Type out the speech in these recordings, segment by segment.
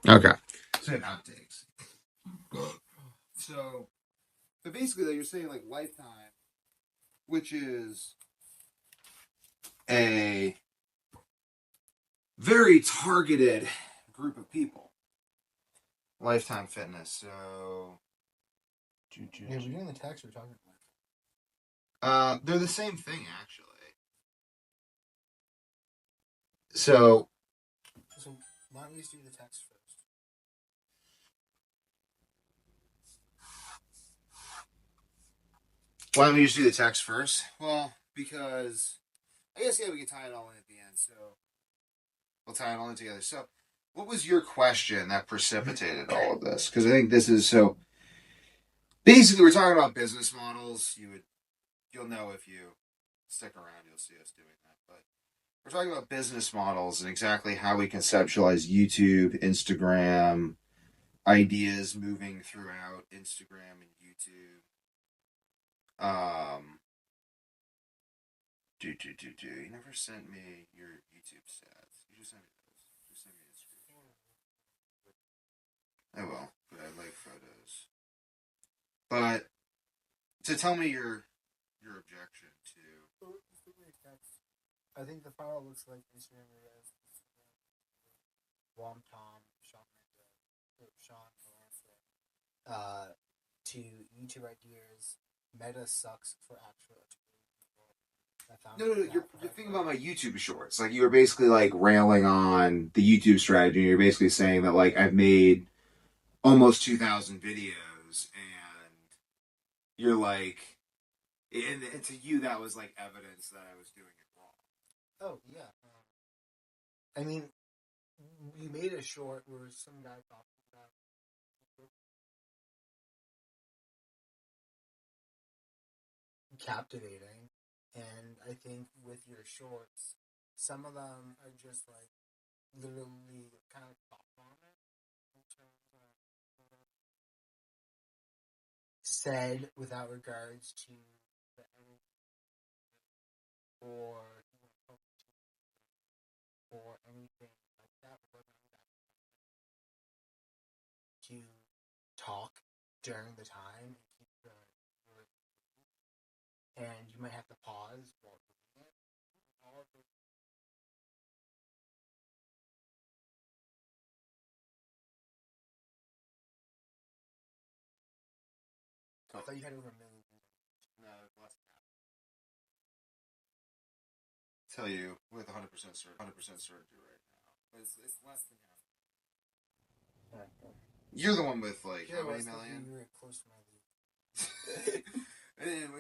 Okay. So outtakes. So, but basically, you're saying like Lifetime, which is a very targeted group of people. Lifetime Fitness. So, yeah, we're doing the text we're talking about. They're the same thing actually. So why don't we just do the text first? Why don't we just do the text first? Well, because I guess we can tie it all in at the end. So we'll tie it all in together. So, what was your question that precipitated all of this? Because I think this is so. Basically, we're talking about business models. You'll know if you stick around. You'll see us doing that. But we're talking about business models and exactly how we conceptualize YouTube, Instagram, ideas moving throughout Instagram and YouTube. You never sent me your YouTube stats. You just sent me those. Just send me a screen. I will, but I like photos. But to tell me your objection to. I think the file looks like Instagram Wom Tom, Sean to YouTube ideas. Meta sucks for actual No. You're thinking about my YouTube shorts. Like you were basically like railing on the YouTube strategy. You're basically saying that like I've made almost 2,000 videos, and you're like, and to you that was like evidence that I was doing it wrong. Oh yeah. I mean, you made a short where some guy talked about captivating, and I think with your shorts, some of them are just like literally kind of pop on it in terms of said without regards to the or anything like that. To talk during the time and keep and you might have to pause while doing it. All of it. I thought you had over 1 million. No, less than half. Tell you with 100% certainty right now, but it's less than half. You're the one with like how many million? You were close to my lead.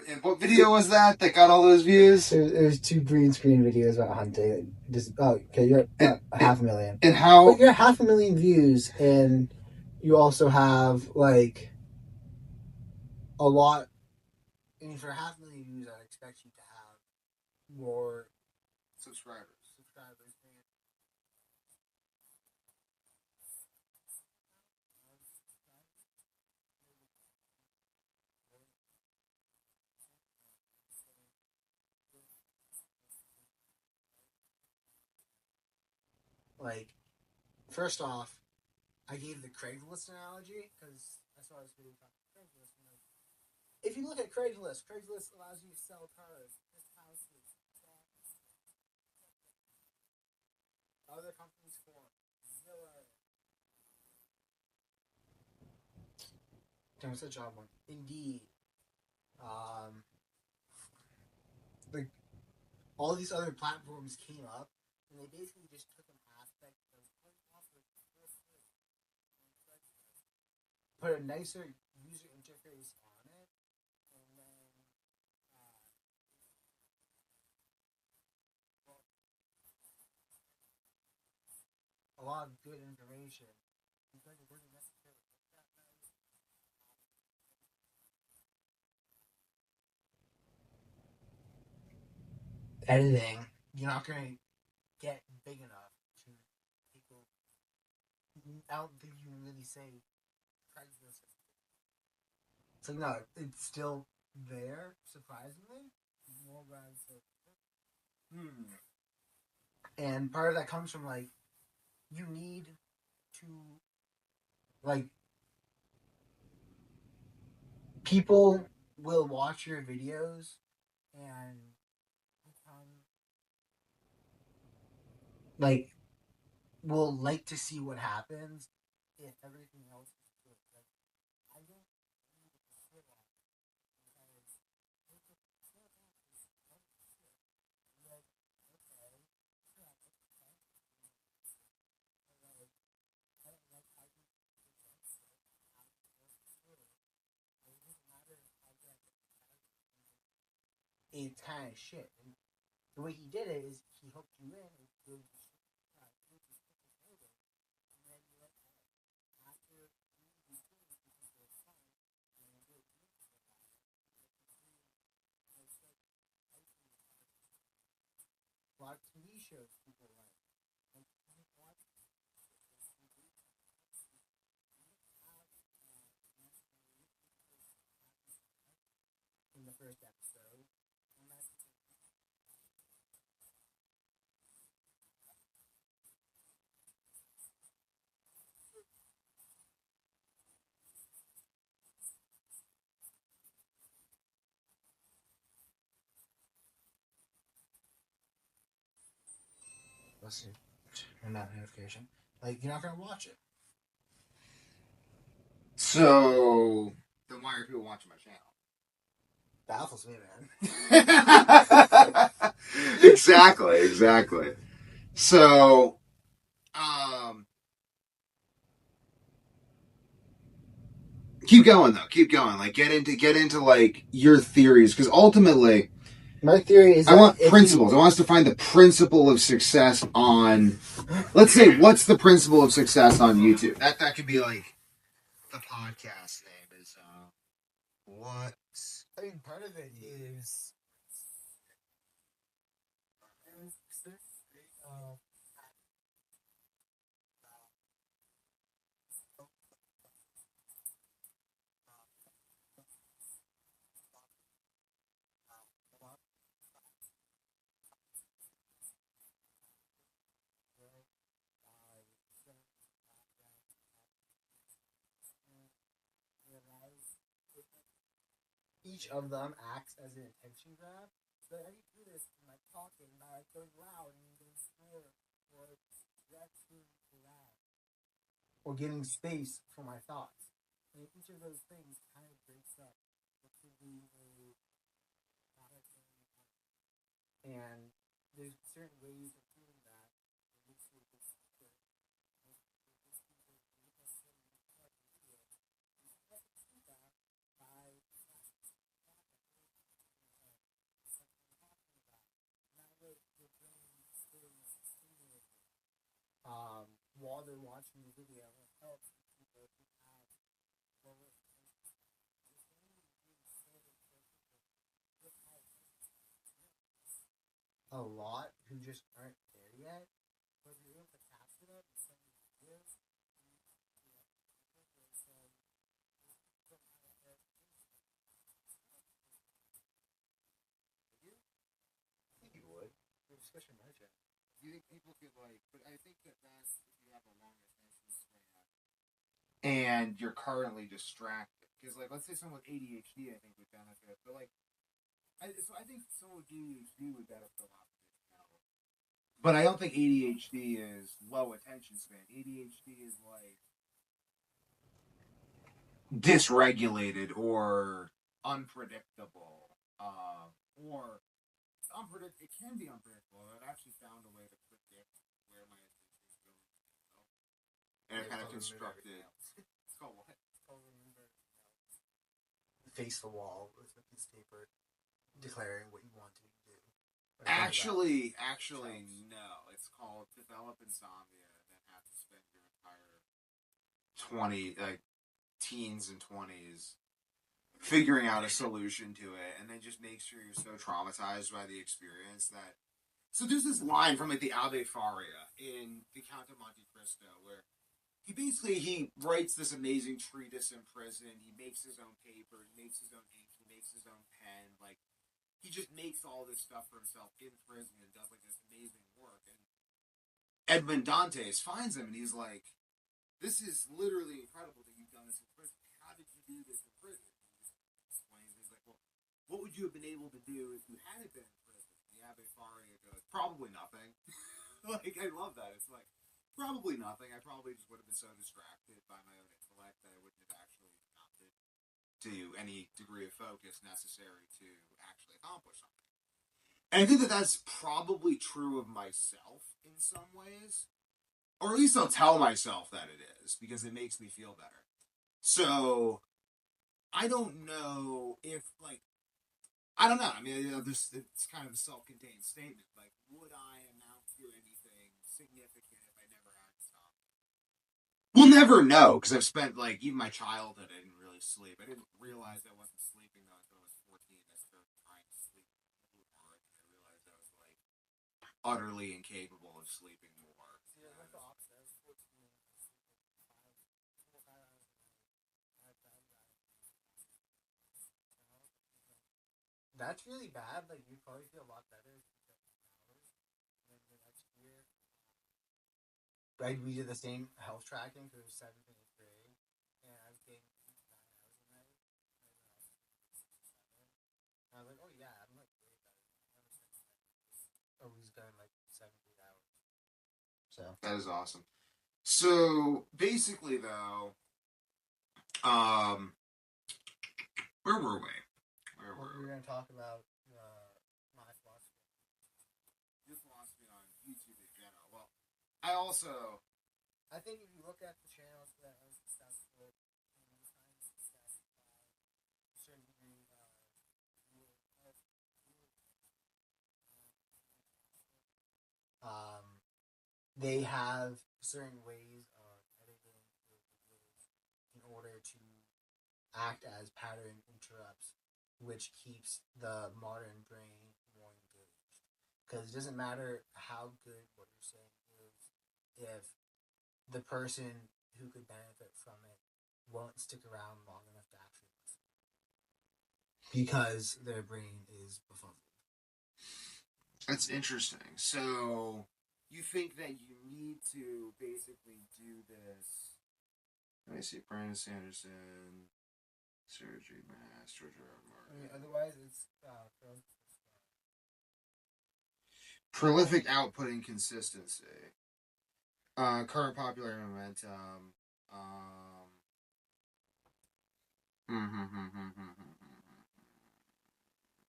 And what video was that got all those views? There's 2 green screen videos about hunting. Okay, you're at 500,000. And how? But you're at 500,000 views, and you also have like a lot. I mean, for 500,000 views, I'd expect you to have more subscribers. Like, first off, I gave the Craigslist analogy because that's what I was really talking about. Craigslist. If you look at Craigslist allows you to sell cars, houses, other companies form. Zillow. What's the job one? Indeed. Like all these other platforms came up, and they basically just took an aspect of put a nicer user interface on it, and then a lot of good information. Because it wasn't necessarily that nice. Editing, you're not going to get big enough to people. I don't think you can really say Craigslist. It's like, no, it's still there, surprisingly. More brands. And part of that comes from like, you need to like people will watch your videos and like will like to see what happens if everything else is good. Like I don't need to shit on it because it's a shit on is shit. Like, okay, yeah, it's fine. Like, I can present shit how it's supposed to shit. It doesn't matter if I get it's kind of shit. And the way he did it is he hooked you in and gave you shit. Gave you shit to play with. And then you're like, oh, after you do things because they're fun, and you're doing shit about it. It's like ice cream. A lot of TV shows people like. Like, you watch in the first episode. And that's let's see. And that notification. Like, you're not gonna watch it. So then why are people watching my channel? Baffles me, man. Exactly. So, keep going though. Keep going. Like get into like your theories because ultimately, my theory is I want principles. I want us to find the principle of success on. Let's say, what's the principle of success on YouTube? That could be like the podcast name is. What? I mean, part of it is. Uh, each of them acts as an attention grab. So how do you do this by talking, by like going loud and going slower, or stretching loud, or giving space for my thoughts? And each of those things kind of breaks up what could be a product and there's certain ways of doing that. It makes you a good speaker. While they're watching the video, it helps people who have lower a lot who just aren't there yet, but you're able to capture them and send them videos. You would. Especially my channel. Do you think people could like? But I think that's if you have a long attention span and you're currently distracted. Because like, let's say someone with ADHD, I think would benefit. But like, I think someone with ADHD would benefit a lot from this channel. But I don't think ADHD is low attention span. ADHD is like dysregulated or unpredictable, or it can be unpredictable. I've actually found a way to predict where my attention is going, and I kind of constructed. It's called what? It's called remember. Face the wall with a piece of paper, declaring what you want to do. Actually, no. It's called develop insomnia, and then have to spend your entire 20 teens and 20s figuring out a solution to it, and then just make sure you're so traumatized by the experience that. So there's this line from like the Ave Faria in The Count of Monte Cristo where he writes this amazing treatise in prison. He makes his own paper, he makes his own ink, he makes his own pen. Like he just makes all this stuff for himself in prison and does like this amazing work. And Edmond Dantes finds him and he's like, this is literally incredible that you've done this in prison. How did you do this in prison? He just explains, he's like, well, what would you have been able to do if you hadn't been in prison? The Abbe Faria goes, probably nothing. Like, I love that. It's like, probably nothing. I probably just would have been so distracted by my own intellect that I wouldn't have actually amounted to any degree of focus necessary to actually accomplish something. And I think that that's probably true of myself in some ways. Or at least I'll tell myself that it is, because it makes me feel better. So, I don't know if, like, I don't know. I mean, it's kind of a self-contained statement. Like, would I amount to anything significant if I never had to stop? We'll never know, because I've spent, like, even my childhood, I didn't really sleep. I didn't realize I wasn't sleeping, though, until I was 14. I started trying to sleep really hard, and I realized I was, like, utterly incapable of sleeping more. Yeah, that's the opposite. I was 14. That's really bad. Like, you probably feel a lot better if you get hours. And then the next year, right, we did the same health tracking for 7th and 8th grade, and I was getting 8 to 9 hours a night. And I was like, oh yeah, I'm like way better. I was going like 7 to 8 hours. So that is awesome. So basically, though, where were we? We were going to talk about my philosophy. Your philosophy on YouTube in general. Well, I think if you look at the channels that are successful, success by a certain degree they have certain ways of editing their videos in order to act as pattern interrupts, which keeps the modern brain more engaged. Because it doesn't matter how good what you're saying is, if the person who could benefit from it won't stick around long enough to actually listen. Because their brain is befuddled. That's interesting. So, you think that you need to basically do this? Let me see. Brandon Sanderson, surgery, mass, Georgia I mean, otherwise, it's prolific output and consistency. Current popular momentum.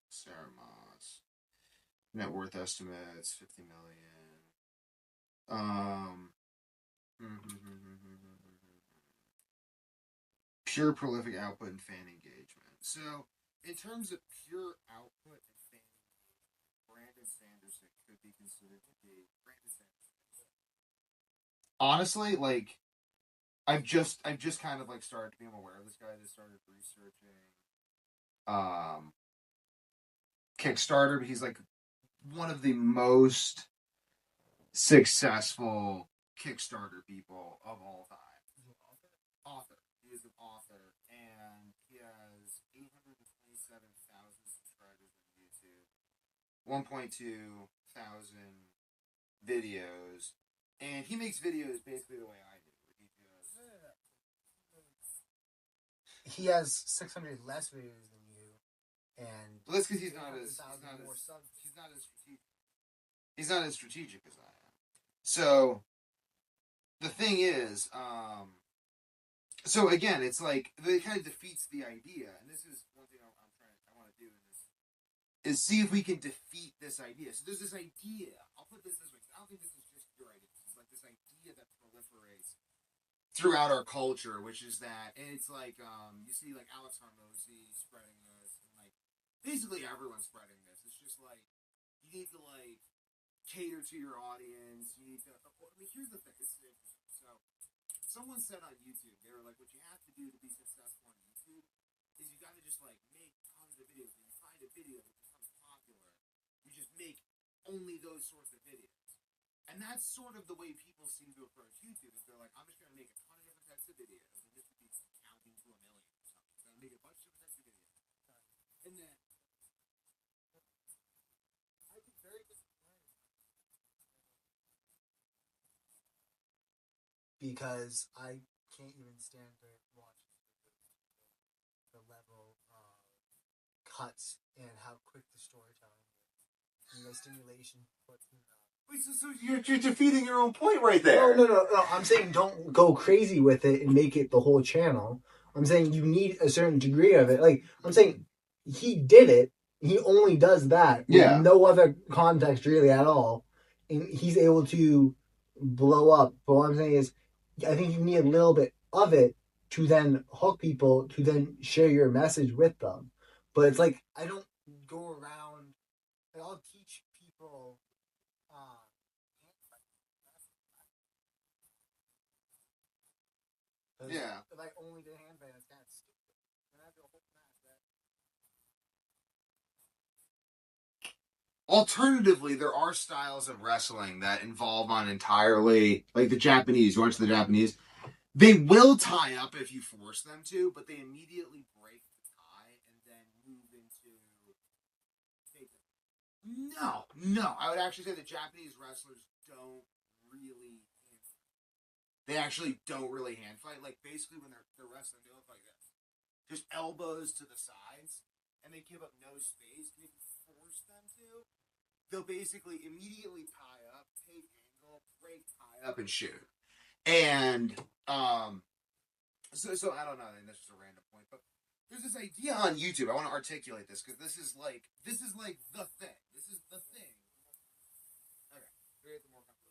Sarah Moss. Net worth estimates 50 million. Pure prolific output and fan engagement. So, in terms of pure output and fan engagement, Brandon Sanderson could be considered to be Brandon Sanderson. Honestly, like, I've just kind of like started to become aware of this guy. I just started researching Kickstarter, but he's like one of the most successful Kickstarter people of all time. Author. He is an author, and he has 827,000 subscribers on YouTube, 1.2 thousand videos, and he makes videos basically the way I do. He has 600 less videos than you, and well, that's because he's not as strategic as I am. So the thing is, so again, it's like it kind of defeats the idea, and this is one thing I want to do in this is see if we can defeat this idea. So there's this idea. I'll put this way. I don't think this is just your idea. It's like this idea that proliferates throughout our culture, which is that, and it's like you see like Alex Hormozy spreading this, and like basically everyone's spreading this. It's just like you need to like cater to your audience. You need to. I mean, here's the thing. This is interesting. So, someone said on YouTube, they were like, what you have to do to be successful on YouTube is you got to just like make tons of videos. When you find a video that becomes popular, you just make only those sorts of videos. And that's sort of the way people seem to approach YouTube. Is they're like, I'm just going to make a ton of different types of videos, and this would be counting to 1 million or something. So I'm going to make a bunch of different types of videos, and then I could very disappointed because I can't even stand to watch the level of cuts and how quick the storytelling is. And the stimulation put in So you're defeating your own point right there. No. I'm saying don't go crazy with it and make it the whole channel. I'm saying you need a certain degree of it. Like, I'm saying he did it. He only does that with no other context really at all. And he's able to blow up. But what I'm saying is, I think you need a little bit of it to then hook people, to then share your message with them. But it's like, I don't go around, like, I'll teach people. Yeah. Like only the handband is kind of stupid. And I have a whole match that. Alternatively, there are styles of wrestling that involve on entirely, like the Japanese. You watch the Japanese. They will tie up if you force them to, but they immediately break the tie and then move into. No. I would actually say the Japanese wrestlers don't really. They actually don't really hand fight. Like basically, when they're wrestling, they look like this, just elbows to the sides, and they give up no space. And if you force them to, they'll basically immediately tie up, take angle, break, tie up, and shoot. And so I don't know. I think that's just a random point, but there's this idea on YouTube. I want to articulate this because this is like the thing. This is the thing. Okay, here's the more comfortable.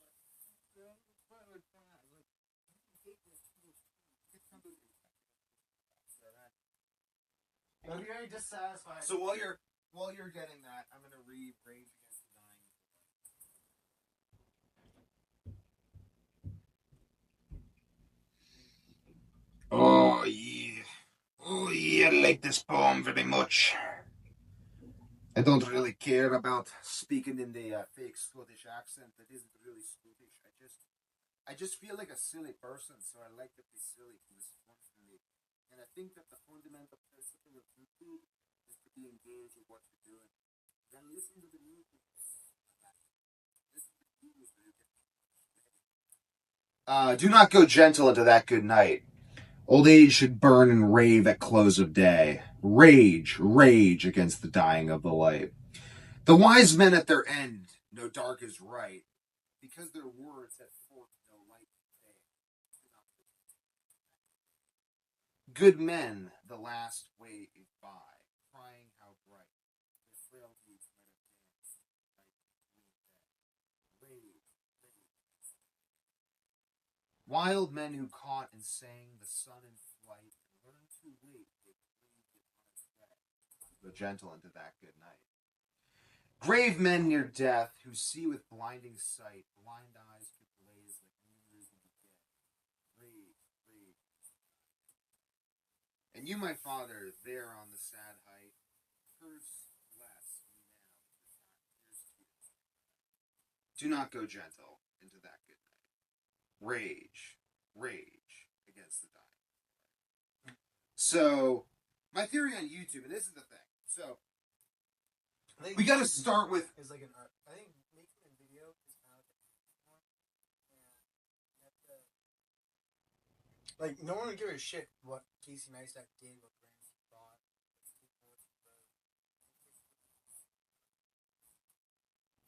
You're very dissatisfied. So while you're getting that, I'm gonna read Rage Against the Dying. Oh yeah, I like this poem very much. I don't really care about speaking in the fake Scottish accent that isn't really Scottish. I just feel like a silly person, so I like to be silly because it's fun for me. And I think that the fundamental principle of YouTube is to be engaged with what you're doing. Then listen to the music. Do not go gentle into that good night. Old age should burn and rave at close of day. Rage against the dying of the light. The wise men at their end know dark is right, because their words have forth no light today. Good men, the last way is by, crying how bright their frailties might have danced, rage. Wild men who caught and sang the sun in flight, and learned too late they breathed it on its way. Go gentle into that good night. Grave men near death who see with blinding sight, blind eyes could blaze like mirrors in the dead. Rage. And you, my father, there on the sad height, curse less me now, do not go gentle into that good night. Rage against the dying. So, my theory on YouTube, and this is the thing. So, we got to start with. It's like an art. I think making a video is kind of like no one would give a shit what Casey Neistat did, what Brandon thought.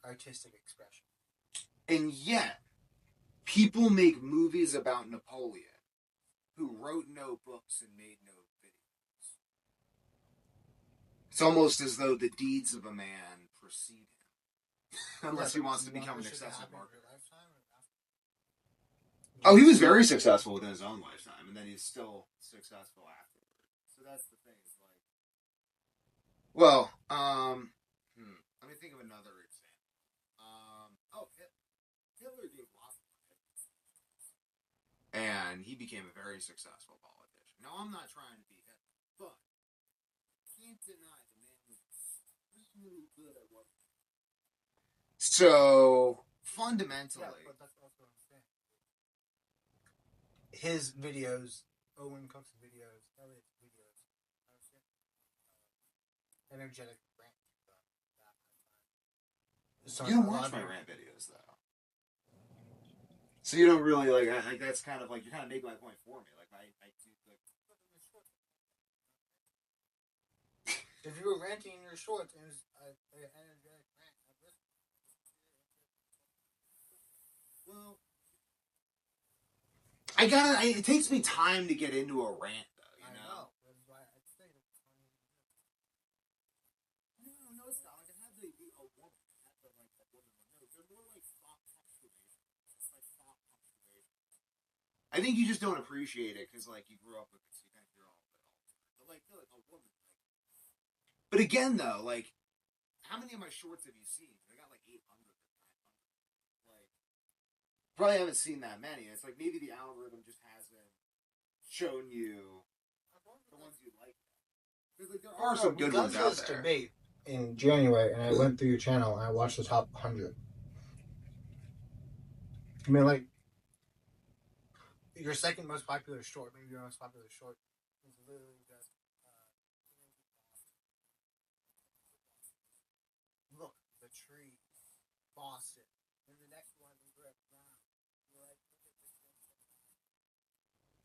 Artistic expression. And yet, people make movies about Napoleon, who wrote no books and made no videos. It's almost as though the deeds of a man precede him. Unless he wants to become an excessive marketer. Oh, he was very successful within his own lifetime, and then he's still successful afterwards. So that's the thing. It's like, well, let me think of another example. Hitler gave lots of hits, and he became a very successful politician. Now, I'm not trying to be Hitler, but can't deny the man was extremely good at what. So fundamentally, yeah, but that's also what I'm saying. His videos, Owen Cook's videos, Elliot's videos, energetic rant. You don't watch my rant videos, though. So you don't really like that's kind of like you're kind of making my point for me. Like I do like. If you were ranting in your shorts and it was an energetic rant, I'd listen. Well, it takes me time to get into a rant, though. You know. That's why I say it. No, it's not. Like, it had to be a woman. It had to, like, a woman. No, they're more like thought punctuation. It's like thought punctuation. I think you just don't appreciate it because, like, you grew up with it, so you kind of hear all of it all the time. But, like, no, like, a woman. Like, but again, though, like, how many of my shorts have you seen? I got like 800 or 900. Like, probably haven't seen that many. It's like maybe the algorithm just hasn't shown you the ones you like. Because like, there are some good ones out there. Debate in January, and I went through your channel and I watched the top 100. I mean, like, your second most popular short, maybe your most popular short, is literally just look, the tree, Boston. And the next one is Red Brown. You're like, look at this thing.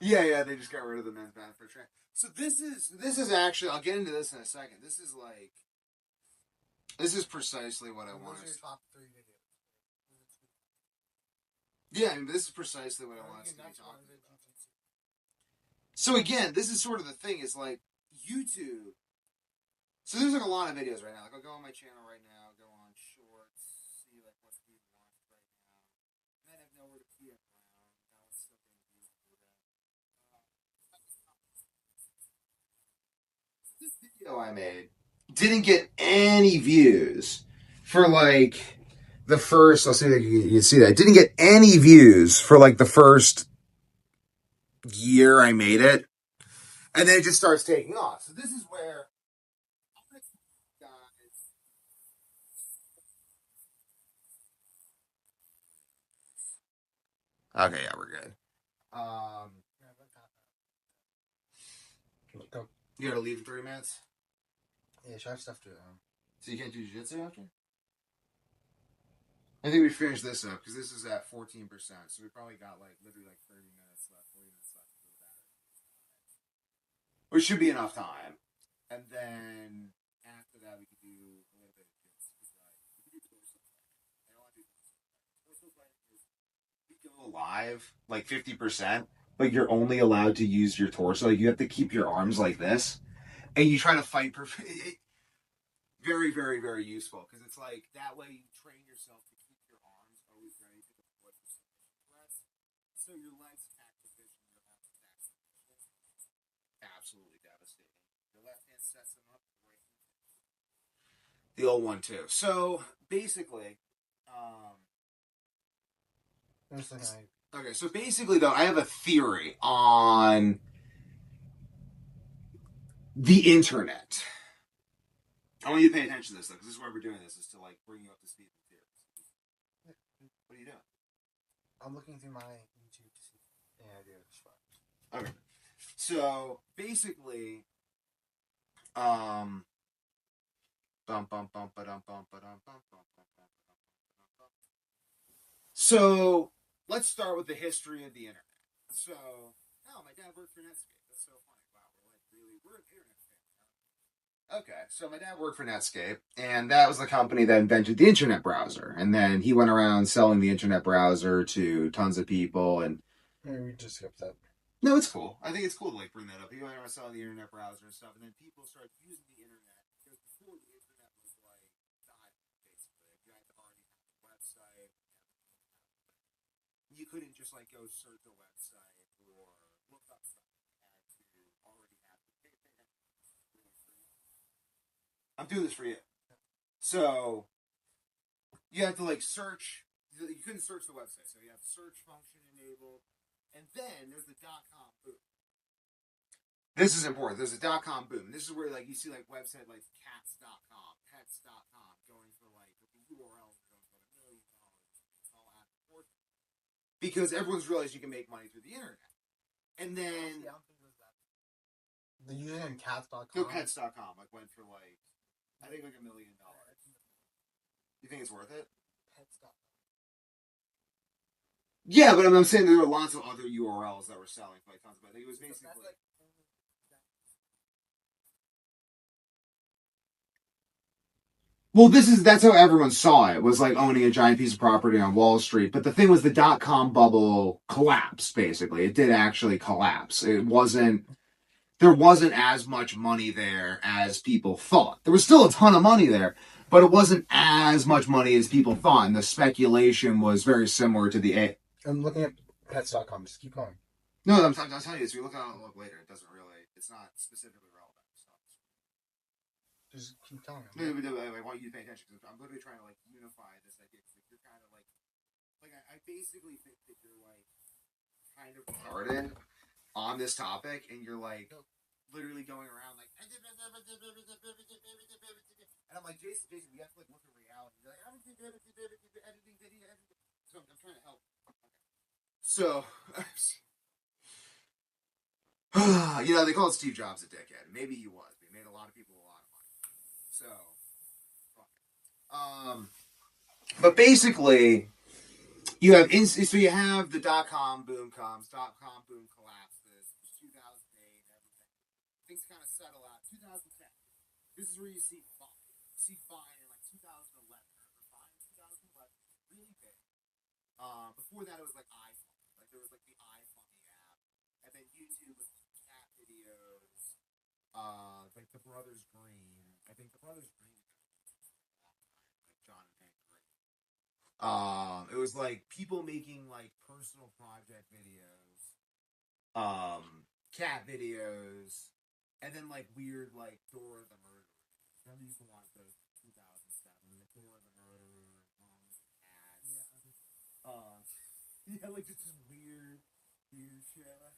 Yeah, they just got rid of the men's bathroom train. So this is actually, I'll get into this in a second. This is precisely what I want. Those are your top 3 videos. Yeah, I mean, this is precisely what I want us to be talking about. So again, this is sort of the thing. Is like YouTube. So there's like a lot of videos right now. Like I'll go on my channel right now, go on Shorts, see like what's being watched right now. And then I have nowhere to pee around. Now it's still being used for that. This video I made didn't get any views for like the first. I'll see if you can see that. It didn't get any views for like the first year I made it, and then it just starts taking off. So this is where. Okay, yeah, we're good. Go. You gotta leave in 3 minutes. Yeah, I have stuff to. So you can't do jiu-jitsu after? I think we finished this up because this is at 14%. So we probably got like literally like 30 minutes left, 40 minutes left to go back. Which should be enough time. And then after that, we could do a little bit of jiu-jitsu. We could do torso fighting. I don't want to do torso fighting. We go live like 50%, but you're only allowed to use your torso. Like you have to keep your arms like this, and you try to fight perfect. Very, very, very useful because it's like that way you train yourself to keep your arms always ready to deploy for submission threats. So your legs attack position, your arms attack submission. Absolutely devastating. Your left hand sets them up, the right hand. The old one too. So basically, okay. So basically, though, I have a theory on the internet. I want you to pay attention to this, though, because this is why we're doing this, is to, like, bring you up to speed with theories. What are you doing? I'm looking through my YouTube to see any ideas. Okay. So, basically, so, let's start with the history of the internet. So, my dad worked for Netscape. That's so funny. Wow, we're an internet family. Okay, so my dad worked for Netscape, and that was the company that invented the internet browser. And then he went around selling the internet browser to tons of people. And maybe we just skip that. No, it's cool. I think it's cool to like bring that up. He went around selling the internet browser and stuff, and then people started using the internet because before the internet was like died, basically. Like, you had to already have a website. You couldn't just like go search a website or look up something. You had to already have the I'm doing this for you. So you have to like search. You couldn't search the website, so you have search function enabled, and then there's the .com boom. This is important. There's a .com boom. This is where like you see like website like cats.com, pets.com going for like the URLs are going for $1 million. It's all out of proportion because everyone's realized you can make money through the internet, and then the username cats.com. No, pets.com like went for like. I think like $1 million. You think it's worth it? Pets.com. Yeah, but I'm saying there were lots of other URLs that were selling for like tons of money. It was basically. Well, that's how everyone saw it, was like owning a giant piece of property on Wall Street. But the thing was, the .com bubble collapsed. Basically, it did actually collapse. There wasn't as much money there as people thought. There was still a ton of money there, but it wasn't as much money as people thought, and the speculation was very similar to the. I'm looking at pets.com. Just keep going. No, I'm telling you, if you look at it later, it doesn't really. It's not specifically relevant. So. Just keep telling me. I want you to pay attention because I'm literally trying to like unify this idea. Like you're kind of like I basically think that you're like kind of retarded on this topic, and you're like literally going around like, and I'm like, Jason, we have to like look at reality. You're like, editing video, editing. So I'm trying to help. So, they call Steve Jobs a dickhead. Maybe he was, but he made a lot of people a lot of money. So, but basically, you have the .com boom comes, .com boom collapses. 2008, everything. Things kind of settle out. 2010. This is where you see Vine. See Vine in like 2011. Vine 2011, really big. Before that, it was like iPhone. Like there was like the iPhone app, and then YouTube was cat videos. Like the Brothers Green. I think the Brothers Green. Like John and Hank Green. It was like people making like personal project videos, cat videos, and then like weird like Dora the Murderer. I used to watch those 2007. Like Dora the Murderer, cats. Yeah, like just weird shit.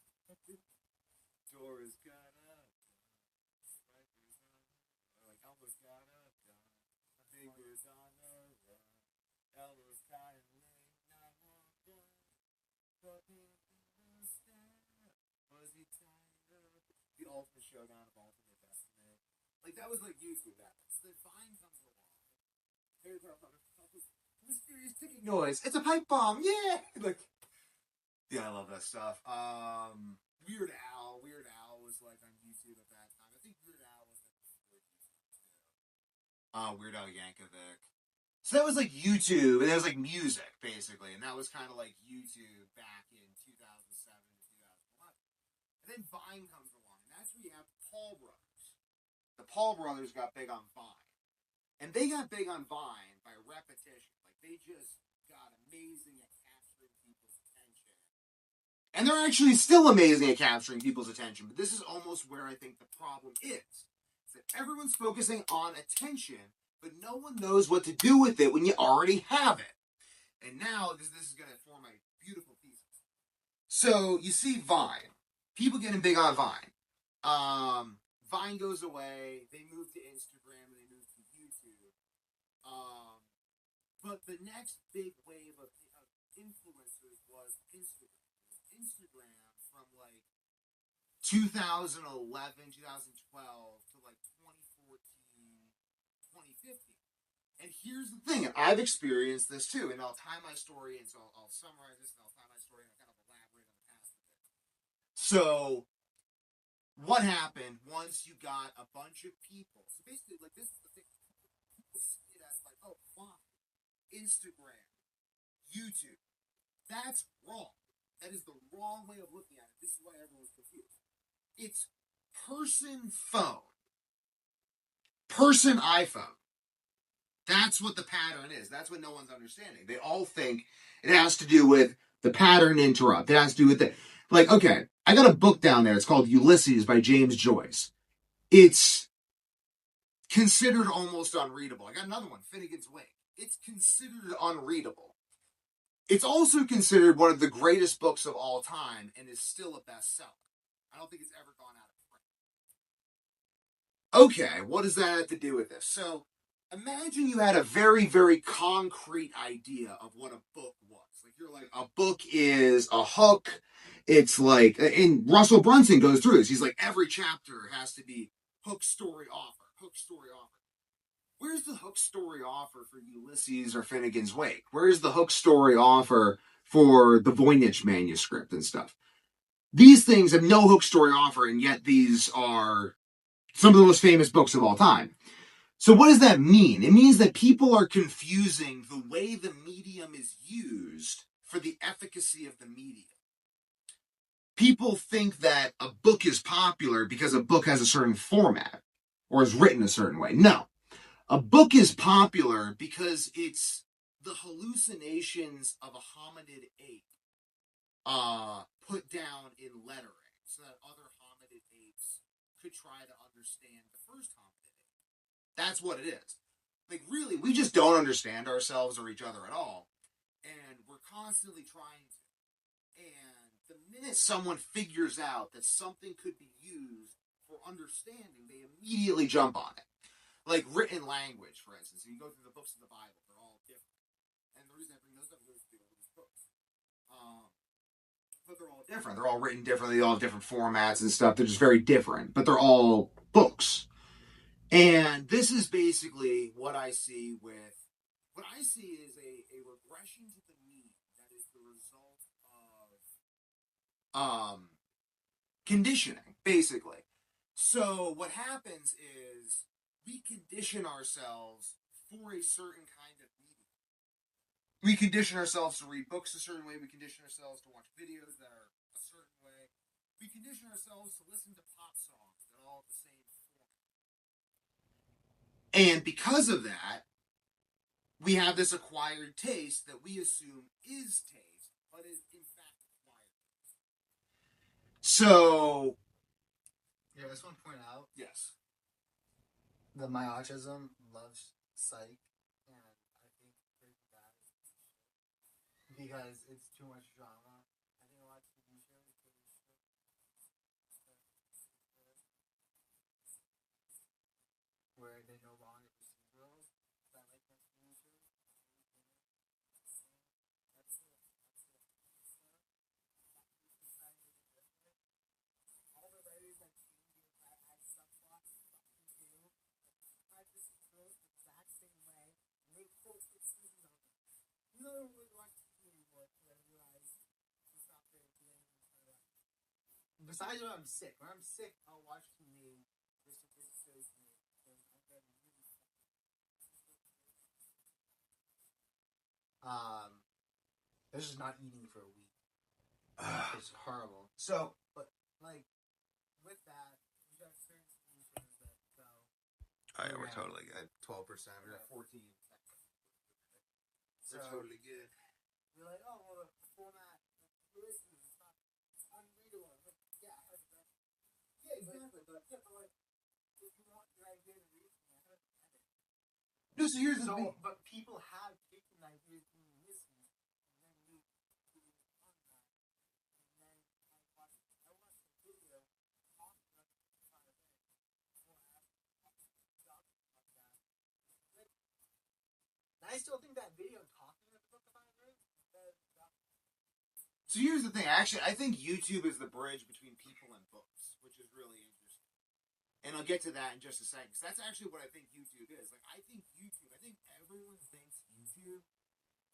Dora's got up, Spikers on, like Elmo's got up, Fingers on the run. Elbows tied and leg, 911. Fucking understand. Was he tied up? The ultimate showdown of ultimate destiny. Like that was like YouTube that. So then Vine comes along. Here's our mysterious ticking noise. It's a pipe bomb. Yeah. Like, yeah, I love that stuff. Weird Al. Weird Al was like on YouTube at that time. I think Weird Al was like before YouTube too. Weird Al Yankovic. So that was like YouTube, and that was like music, basically. And that was kind of like YouTube back in 2007 to 2011. And then Vine comes along, and that's where you have the Paul brothers. The Paul brothers got big on Vine. And they got big on Vine by repetition. Like, they just got amazing at capturing people's attention. And they're actually still amazing at capturing people's attention. But this is almost where I think the problem is. Is that everyone's focusing on attention, but no one knows what to do with it when you already have it. And now this is going to form a beautiful thesis. So you see Vine. People getting big on Vine. Vine goes away. They move to Instagram and they move to YouTube. But the next big wave of influencers was Instagram. Instagram from like 2011, 2012 to like 2014, 2015. And here's the thing, and I've experienced this too, and I'll tie my story in, so I'll summarize this and I'll tie my story and I'll kind of elaborate on the past a bit. So, what happened once you got a bunch of people? So basically, like, this is the thing. People see it as like, oh, fine. Instagram, YouTube. That's wrong. That is the wrong way of looking at it. This is why everyone's confused. It's person phone, person iPhone. That's what the pattern is. That's what no one's understanding. They all think it has to do with the pattern interrupt. It has to do with the, like, okay, I got a book down there. It's called Ulysses by James Joyce. It's considered almost unreadable. I got another one, Finnegan's Wake. It's considered unreadable. It's also considered one of the greatest books of all time and is still a bestseller. I don't think it's ever gone out of print. Okay, what does that have to do with this? So, imagine you had a very, very concrete idea of what a book was. Like, you're like, a book is a hook. It's like, and Russell Brunson goes through this. He's like, every chapter has to be hook, story, offer, hook, story, offer. Where's the hook story offer for Ulysses or Finnegan's Wake? Where's the hook story offer for the Voynich manuscript and stuff. These things have no hook story offer, and yet these are some of the most famous books of all time. So what does that mean? It means that people are confusing the way the medium is used for the efficacy of the medium. People think that a book is popular because a book has a certain format or is written a certain way. No. A book is popular because it's the hallucinations of a hominid ape put down in lettering so that other hominid apes could try to understand the first hominid ape. That's what it is. Like, really, we just don't understand ourselves or each other at all. And we're constantly trying to. And the minute someone figures out that something could be used for understanding, they immediately jump on it. Like written language, for instance. If you go through the books of the Bible, they're all different. And the reason I bring those up is because of these books. But they're all different. They're all written differently. They all have different formats and stuff. They're just very different. But they're all books. And this is basically what I see with... What I see is a regression to the mean that is the result of conditioning, basically. So what happens is we condition ourselves for a certain kind of medium. We condition ourselves to read books a certain way. We condition ourselves to watch videos that are a certain way. We condition ourselves to listen to pop songs that are all the same format. And because of that, we have this acquired taste that we assume is taste, but is in fact acquired taste. So... Yeah, I just want to point out... Yes. That my autism loves psych, and I think Breaking Bad is because it's too much drama. I think a lot of TV shows where they no longer procedurals. I like most TV shows. All the writers that change the exact subplots too. I just feel the exact same way. Make full 6 seasons of it. You don't really watch TV anymore because I realize it's not fair to anything. Besides when I'm sick. When I'm sick, I'll watch TV. This shows me. This is not eating for a week. It's horrible. So, but like with that, you got certain solutions that go. Oh yeah, we're totally good. 12%. We're at 14. So, we're totally good. You're like, oh well, the format, it's not, it's unreadable. Like, yeah, exactly. But like, if you want your idea to read, you have to edit. No, so here's the thing. But people have taken ideas from listening, and then you on that, and then I watched a video talking about the kind of thing. I still think that video talking about the fire rate. So here's the thing. Actually, I think YouTube is the bridge between people and books, which is really interesting. And I'll get to that in just a second. Because that's actually what I think YouTube is. Like, I think everyone thinks YouTube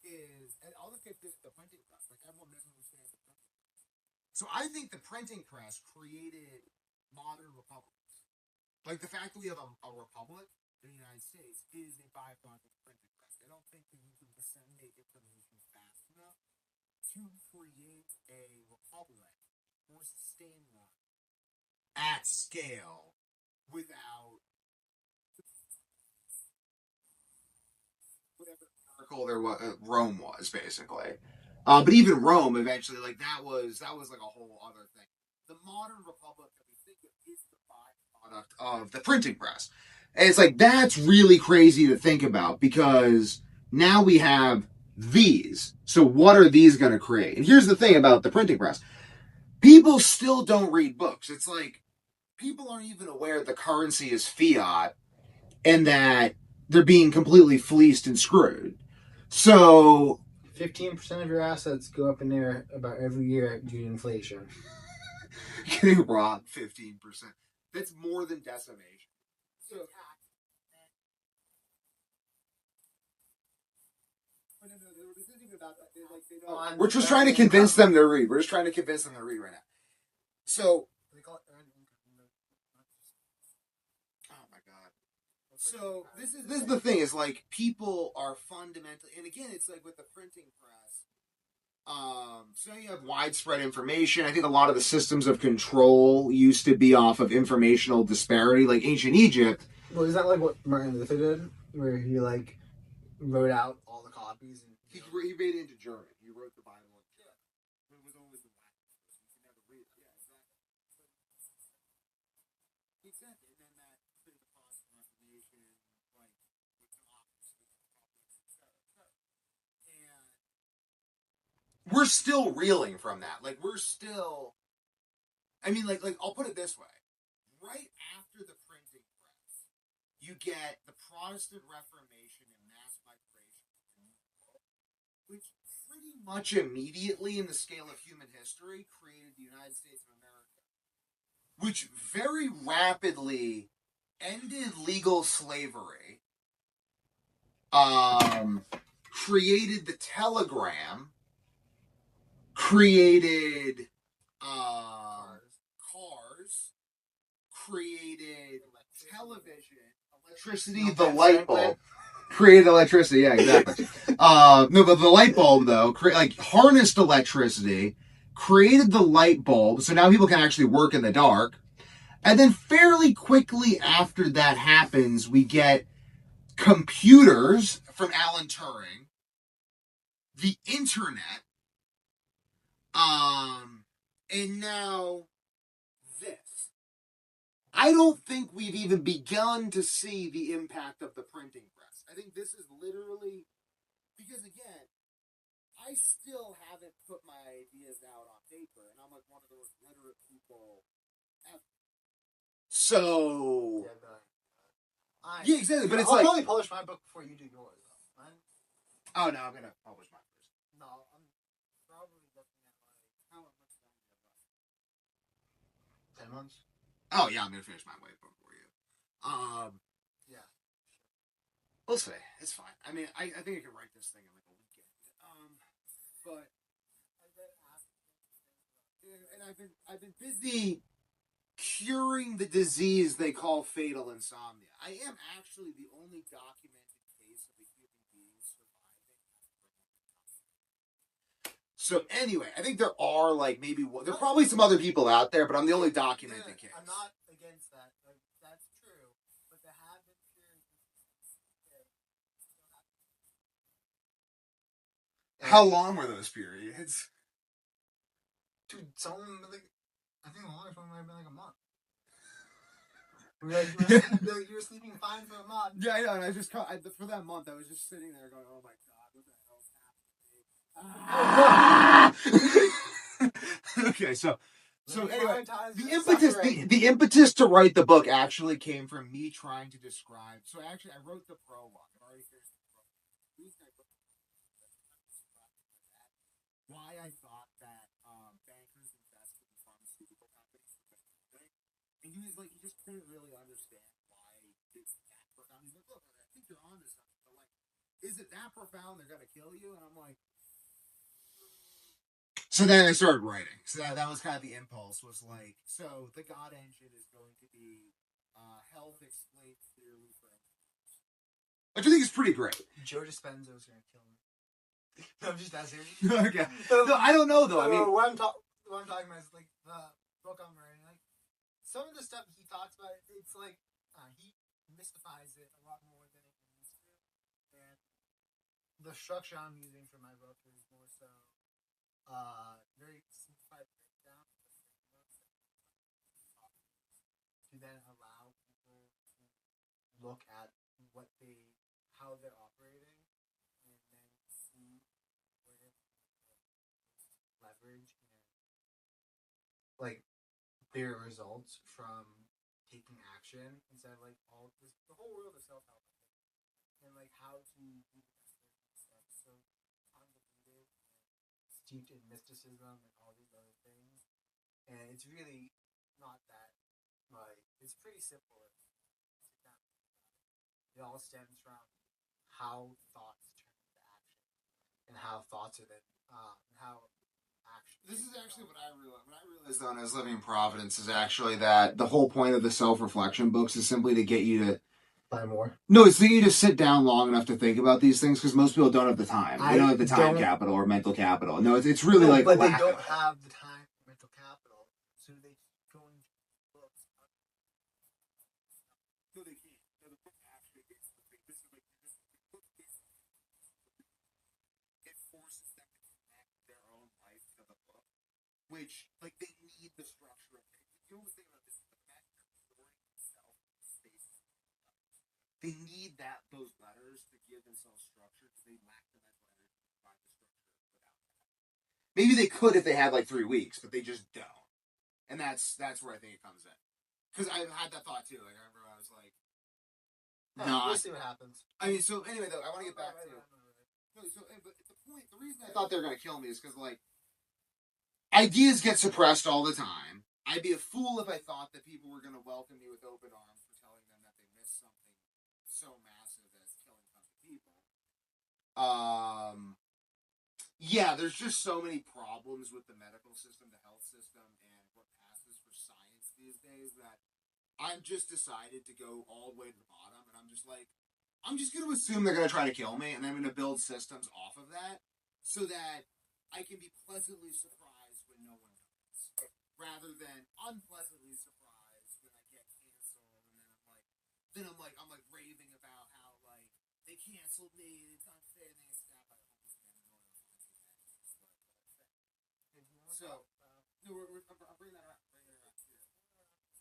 is, and all the kids think the printing press. Like, everyone doesn't understand the printing press. So I think the printing press created modern republics. Like, the fact that we have a republic in the United States is a byproduct of the printing press. I don't think that you can disseminate information fast enough to create a republic or sustain one at scale without whatever miracle there was, Rome was basically. But even Rome eventually, like that was like a whole other thing. The modern republic that we think of is the byproduct of the printing press. And it's like that's really crazy to think about because now we have these. So what are these going to create? And here's the thing about the printing press. People still don't read books. It's like people aren't even aware the currency is fiat and that they're being completely fleeced and screwed. So 15% of your assets go up in there about every year due to inflation. Getting robbed 15%. That's more than decimation. So but no, the thing We're just trying to convince them to read. We're just trying to convince them to read right now. So, oh my god. So this is the thing is like people are fundamentally, and again, it's like with the printing press. So you have widespread information. I think a lot of the systems of control used to be off of informational disparity, like ancient Egypt. Well, is that like what Martin Luther did, where he like wrote out all the copies and he made it into German. He wrote the Bible in German. But it was only the Latin. You could never read it. Yeah, exactly. Exactly. And then that bit of the Protestant Reformation, like with democracy, republics, etc. And we're still reeling from that. Like we're still. I mean, like I'll put it this way: right after the printing press, you get the Protestant Reformation and mass migration, which pretty much immediately, in the scale of human history, created the United States of America, which very rapidly ended legal slavery, created the telegram, created cars, created television, electricity, the light bulb. Created electricity, yeah, exactly. No, but the light bulb, though, harnessed electricity, created the light bulb, so now people can actually work in the dark. And then fairly quickly after that happens, we get computers from Alan Turing, the internet, and now this. I don't think we've even begun to see the impact of the printing press. I think this is literally, because again, I still haven't put my ideas out on paper, and I'm like one of the most literate people ever. So, yeah, exactly. But I'll probably publish my book before you do yours, though. Right? Oh no, I'm gonna publish mine first. No, I'm probably looking at like how much time you have left. 10 months. Oh yeah, I'm gonna finish my white book for you. Yeah. We'll see. It's fine. I mean, I think I can write this thing in like a weekend. But and I've been busy curing the disease they call fatal insomnia. I am actually the only documented case of a human being surviving. So anyway, I think there are like maybe there are probably some other people out there, but I'm the only documented case. I'm not against that. Like, that's true, but there have been periods. How long were those periods? Dude, some like I think the longest one might have been like a month. You were sleeping fine for a month. Yeah, I know. And I just for that month, I was just sitting there going, "Oh my god, what the hell happened?" Okay, so anyway, the impetus to write the book actually came from me trying to describe. So actually, I wrote the prologue. I've already finished the prologue. Why I thought that bankers invested in pharmaceutical companies, and he was like, he just couldn't really understand why it's that profound. He's like, look, I think you're onto something, but like, is it that profound? They're gonna kill you, and I'm like. So then I started writing. So that was kind of the impulse. Was like, so the God engine is going to be health explained clearly for engineers, which I think is pretty great. Joe Dispenza was gonna kill me. No, I'm just asking. Okay. No, I don't know though. I mean, what I'm talking about is like the book I'm writing. Like some of the stuff he talks about, it's like he mystifies it a lot more than it needs to. And the structure I'm using for my book is more so very simplified breakdown to then allow people to look at how they're operating, and then see where leverage and like bigger results from taking action instead of like the whole world of self-help, and like how to do the best version of stuff. So convoluted and steeped in mysticism and all these other things, and it's really not that like it's pretty simple. It all stems from how thoughts turn into action. and how thoughts are that, and how action. This is actually what I realized. What I realized though, when I was living in Providence, is actually that the whole point of the self-reflection books is simply to get you to Buy more. No, it's for you to sit down long enough to think about these things because most people don't have the time. They don't have the time capital or mental capital. No, it's really like. But they don't have the time or mental capital, so they go into books. No, they can't. No, the book actually this is like the book it forces them to connect their own life to the book, which like they need the structure of it. You know the thing about this is the fact that the story itself stays. They need those letters to give themselves structure because they lack the mental energy to find the structure without that. Maybe they could if they had like 3 weeks, but they just don't. And that's where I think it comes in. Because I had that thought too. Like I remember I was like, We'll see what happens. I mean, so anyway, though, I want to get back to. No, so, but the point, the reason I thought they were gonna kill me is because like ideas get suppressed all the time. I'd be a fool if I thought that people were gonna welcome me with open arms for telling them that they missed something so massive as killing tons of people. Yeah, there's just so many problems with the medical system, the health system, and what passes for science these days that I've just decided to go all the way to the bottom, and I'm just like, I'm just going to assume they're going to try to kill me, and I'm going to build systems off of that so that I can be pleasantly surprised when no one dies, rather than unpleasantly surprised when I get canceled, and then I'm like raving about how like they canceled me and it's unfair. They get stabbed by a homeless man in Northern So, no, I'm bringing that around. Bringing it around here.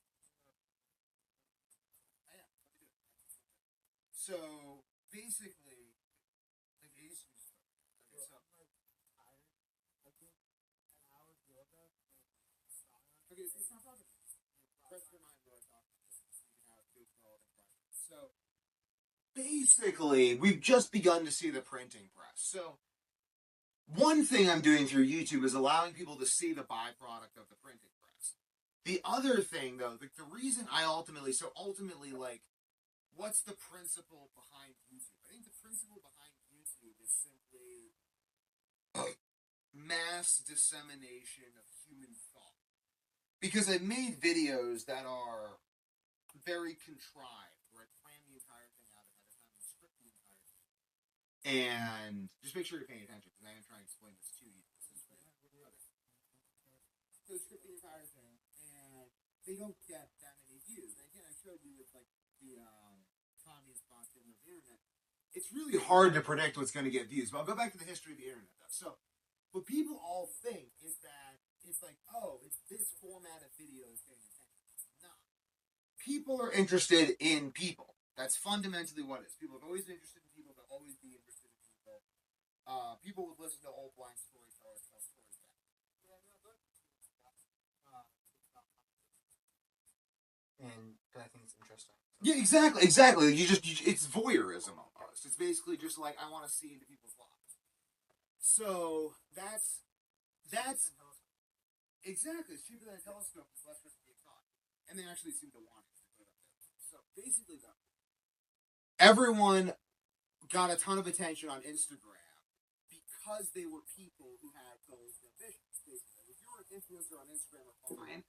I am. Let me do it. So basically, like it used to be. Okay, so. Okay, it's not talking. Press your mind while I talk. You can have good relevant questions. So basically, we've just begun to see the printing press. So one thing I'm doing through YouTube is allowing people to see the byproduct of the printing press. The other thing, though, the reason I ultimately, like, what's the principle behind YouTube? I think the principle behind YouTube is simply mass dissemination of human thought. Because I've made videos that are very contrived, where I plan the entire thing out ahead of time and script the entire thing. And just make sure you're paying attention, because I am trying to explain this to you. So script the entire thing, and they don't get that many views. And again, I showed you with like the communist box in the internet. It's really hard to predict what's going to get views. But I'll go back to the history of the internet, though. So what people all think is that it's like, oh, it's this format of video is getting attention. It's not. People are interested in people. That's fundamentally what it is. People have always been interested in people. They'll always be interested in people. People would listen to old blind storytellers tell stories back. And I think it's interesting. Yeah, exactly. It's voyeurism almost. It's basically just like I want to see into people's lives. So that's exactly. It's cheaper than a telescope. It's less risk being caught, and they actually seem to want it to put up there. So basically, though, everyone got a ton of attention on Instagram because they were people who had goals and ambitions. Basically, if you were an influencer on Instagram or online,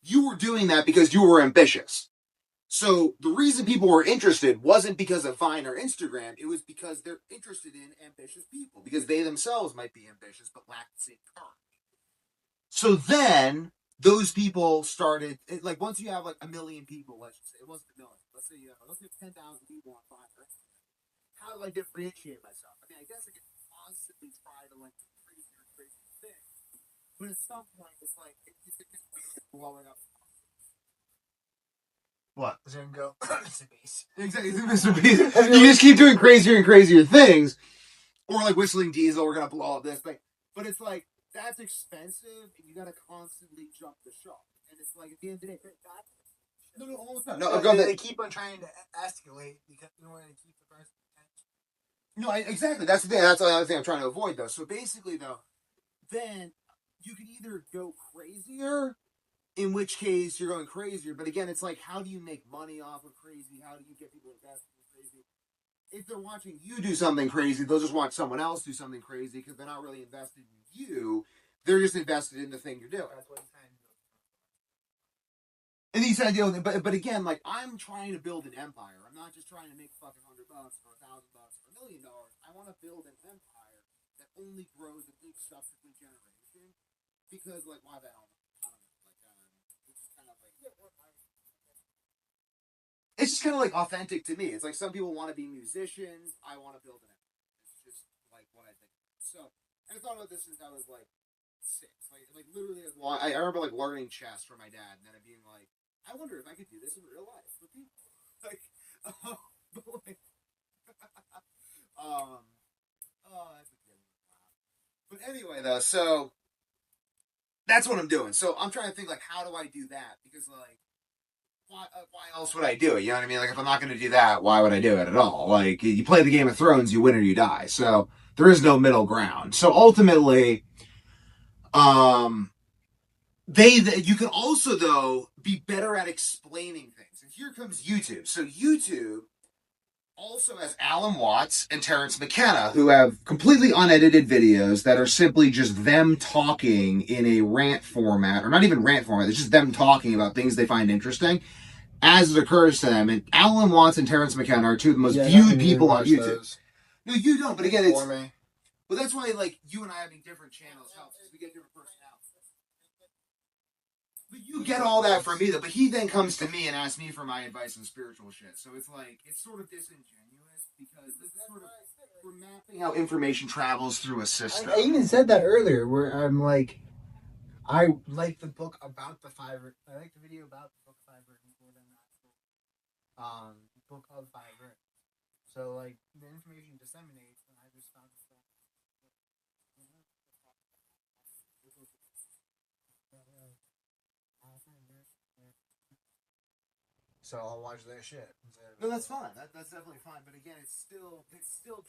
you were doing that because you were ambitious. So the reason people were interested wasn't because of Vine or Instagram. It was because they're interested in ambitious people because they themselves might be ambitious but lack the same courage. So then those people started like once you have like 1 million people, let's just say it wasn't 1 million. Let's say you have 10,000 people on Vine or Instagram. How do I differentiate myself? I mean, I guess I could constantly try to like crazier things, but at some point it's like it's just blowing up. What? Is there go Mr. Beast? Exactly, Mr. Beast. You just keep doing crazier and crazier things, or like whistling Diesel. We're gonna blow up this thing, but it's like that's expensive, and you gotta constantly jump the shark. And it's like at the end of the day, no, almost not. No, they keep on trying to escalate because in order to keep the person's attention. No, exactly. That's the thing. That's the other thing I'm trying to avoid, though. So basically, though, then you can either go crazier, in which case you're going crazier. But again, it's like, how do you make money off of crazy? How do you get people invested in crazy? if they're watching you do something crazy, they'll just watch someone else do something crazy because they're not really invested in you. They're just invested in the thing you're doing. That's what he's trying to do. And he said, you know, but again, like I'm trying to build an empire. I'm not just trying to make fucking $100 or $1,000 or $1,000,000. I want to build an empire that only grows with each subsequent generation. Because like, why the hell? I don't know. Like, it's just kind of like it's just kind of like authentic to me. It's like some people want to be musicians. I want to build an empire. It's just like what I think. So, and I thought about this since I was like 6. Like literally, well, I remember like learning chess from my dad, and then it being like, I wonder if I could do this in real life for people. Like, but like, that's a good one. But anyway, though, so that's what I'm doing. So I'm trying to think like, how do I do that? Because like, why else would I do it? You know what I mean? Like, if I'm not going to do that, why would I do it at all? Like, you play the Game of Thrones, you win or you die. So there is no middle ground. So ultimately, you can also though be better at explaining things. And here comes YouTube. So YouTube also has Alan Watts and Terrence McKenna, who have completely unedited videos that are simply just them talking in a rant format, or not even rant format, it's just them talking about things they find interesting as it occurs to them. And Alan Watts and Terrence McKenna are two of the most viewed people on YouTube. Those. No, you don't, but again, it's... For me. Well, that's why, like, you and I having different channels helps, because we get different personalities. But you get all that from me, though. But he then comes to me and asks me for my advice on spiritual shit. So it's like, it's sort of disingenuous, because this is sort of, we're mapping how information travels through a system. I even said that earlier, where I'm like, I like the book about the five. I like the video about the book 5 Rings more than the actual book of 5 Rings. So like the information disseminates, and I just found stuff. So I'll watch their shit. No, that's fine. That's definitely fine. But again, it's still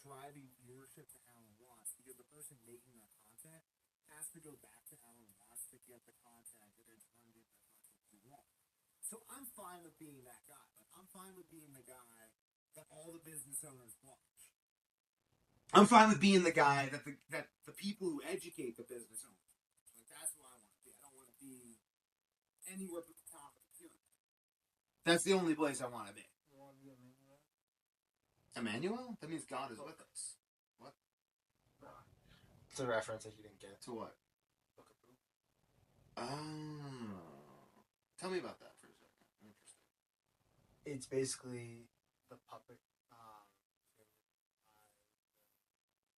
driving viewership to Alan Watts, because the person making that content has to go back to Alan Watts to get the content that it's turned into the content you want. So I'm fine with being that guy. Like, I'm fine with being the guy that all the business owners watch. I'm fine with being the guy that the people who educate the business owners. Like, that's who I want to be. I don't want to be anywhere but the top of the pyramid. That's the only place I want to be. Emmanuel? That means God is with us. What? It's a reference that you didn't get. To what? Oh. Tell me about that for a second. I'm interested. It's basically the puppet.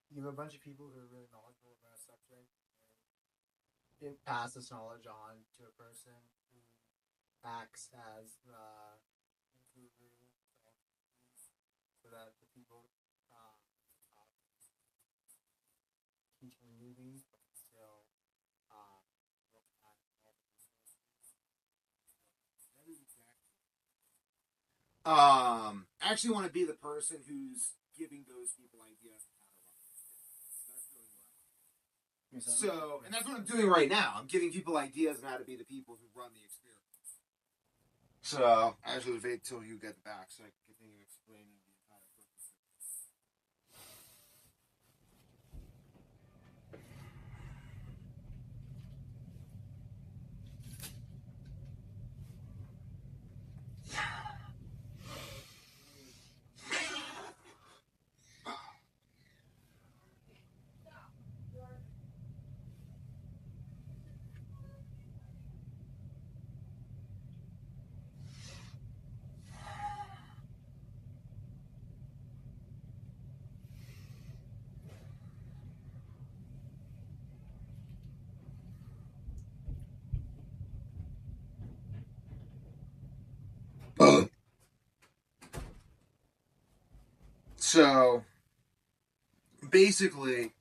You have a bunch of people who are really knowledgeable about a subject. It passes knowledge on to a person who acts as the guru, so that the people teaching movies, but still look at all the resources. I actually want to be the person who's giving those people ideas on how to run. That's really what I want. So, and that's what I'm doing right now. I'm giving people ideas on how to be the people who run the experience. So, I actually wait till you get back so I can continue explaining the entire purpose of this. So, basically,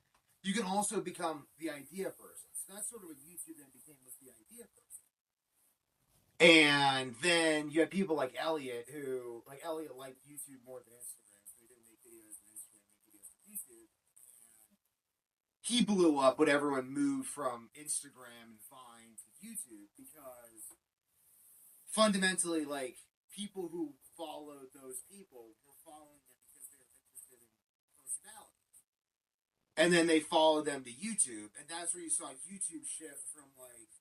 you can also become the idea person. So that's sort of what YouTube then became, was the idea person. And then you have people like Elliot, who, like, Elliot liked YouTube more than Instagram, so he didn't make videos on Instagram, make videos on YouTube. And he blew up when everyone moved from Instagram and Vine to YouTube, because fundamentally, like, people who followed those people were following them because they were interested And then they followed them to YouTube, and that's where you saw YouTube shift from like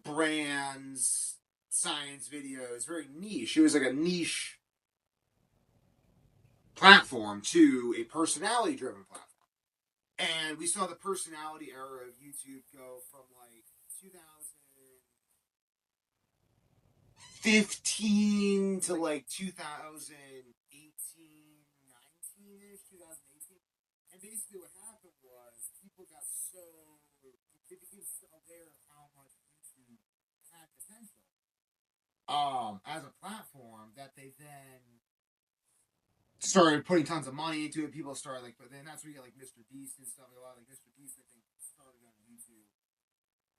brands, science videos, very niche. It was like a niche platform to a personality driven platform. And we saw the personality era of YouTube go from like 2015 to like 2018, 19-ish, 2018. And basically what happened was people got so, they became so aware of how much YouTube had potential as a platform that they then started putting tons of money into it. People started like, but then that's where you get like Mr. Beast and stuff. A lot of like Mr. Beast, I think, started on YouTube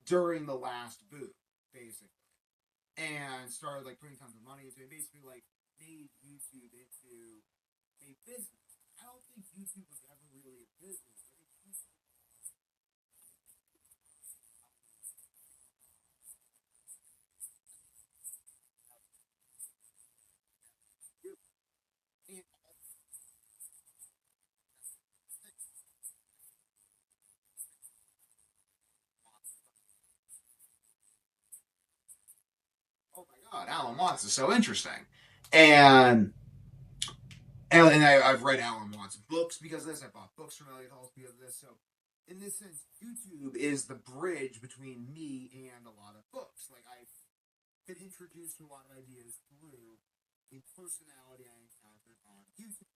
during the last boom, basically, and started like putting tons of money into it. Basically, like made YouTube into a business. I don't think YouTube was ever really a business. I think YouTube. Oh my God, Alan Watts is so interesting, and I've read Alan Watts books because of this. I bought books from Elliot Hulse because of this. So, in this sense, YouTube is the bridge between me and a lot of books. Like I've been introduced to a lot of ideas through a personality I encountered on YouTube.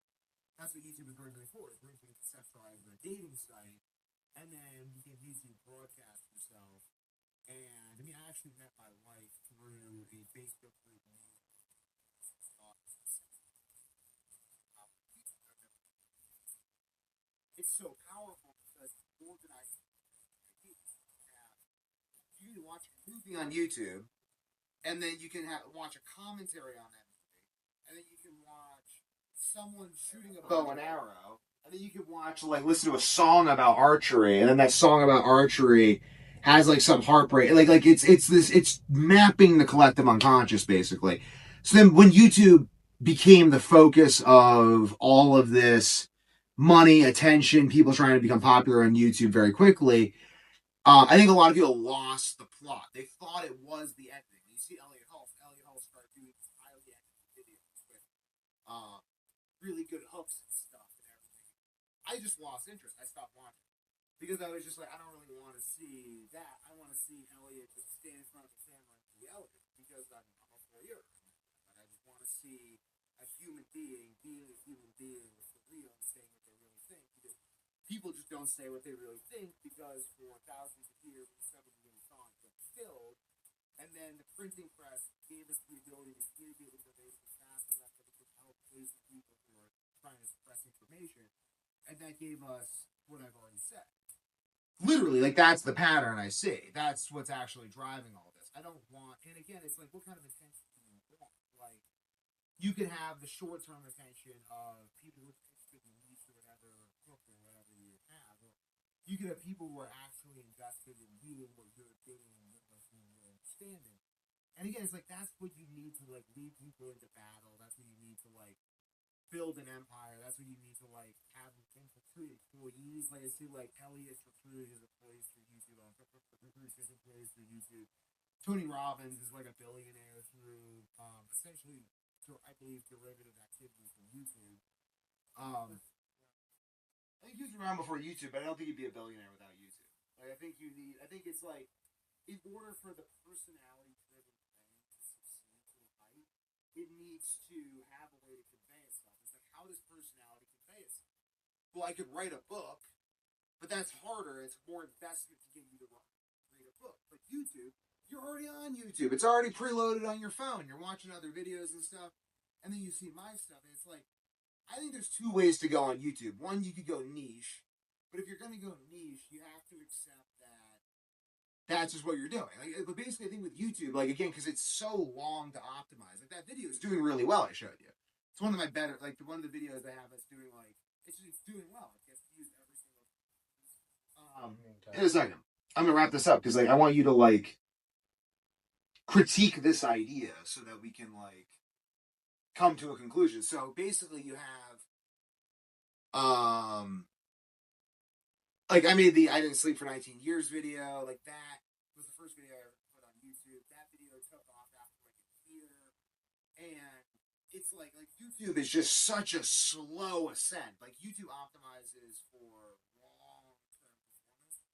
That's what YouTube is originally for. It's originally conceptualized as a dating site, and then you can YouTube broadcast yourself. And I mean, I actually met my wife through a Facebook group. It's so powerful because it's organized. You can watch a movie on YouTube, and then you can watch a commentary on that movie, and then you can watch someone shooting a bow and arrow, and then you can watch like listen to a song about archery, and then that song about archery has like some heartbreak, like it's mapping the collective unconscious basically. So then when YouTube became the focus of all of this money, attention, people trying to become popular on YouTube very quickly, I think a lot of people lost the plot. They thought it was the ending. You see Elliot Hulse. Elliot Hulse started doing highly edited videos with really good hooks and stuff and everything. I just lost interest. I stopped watching because I was just like, I don't really want to see that. I want to see Elliot just stand in front of the camera and be Elliot because I'm a voyeur. But I just want to see a human being a human being for real and saying what they really think. Because people just don't say what they really think because for thousands of years, 7 million songs get filled, and then the printing press gave us the ability to communicate information fast enough that it could help basic people who are trying to express information, and that gave us what I've already said. Literally, like that's the pattern I see. That's what's actually driving all this. I don't want, and again, it's like, what kind of attention do you want? Like, you can have the short-term attention of people who are interested in niche or whatever, book or whatever you have. Or you can have people who are actually invested in reading what you're getting and listening and understanding. And again, it's like that's what you need to like lead people into battle. That's what you need to like build an empire. That's what you need to like have recruit employees. Like I see like Elliot's recruiting his employees through YouTube. Recruits his employees through YouTube. Tony Robbins is like a billionaire through essentially, I believe, derivative activities from YouTube. I think he was around before YouTube, but I don't think he'd be a billionaire without YouTube. Like I think you need. I think it's like in order for the personality-driven brand to succeed to the height, it needs to have a way to convey itself. It's like how does personality convey itself? Well, I could write a book, but that's harder. It's more investment to get you to read a book. But YouTube, you're already on YouTube. It's already preloaded on your phone. You're watching other videos and stuff, and then you see my stuff, and it's like I think there's two ways to go on YouTube. One, you could go niche, but if you're going to go niche, you have to accept that that's just what you're doing. Like, but basically, I think with YouTube, like again, because it's so long to optimize, like that video is doing really well. I showed you. It's one of my better, like one of the videos I have that's doing like it's doing well. It gets views every single. In a second, I'm gonna wrap this up because like I want you to like critique this idea so that we can like come to a conclusion. So basically, you have like I made the I didn't sleep for 19 years video. Like that was the first video I ever put on YouTube. That video took off after like a year, and it's like YouTube is just such a slow ascent. Like YouTube optimizes for long term performance.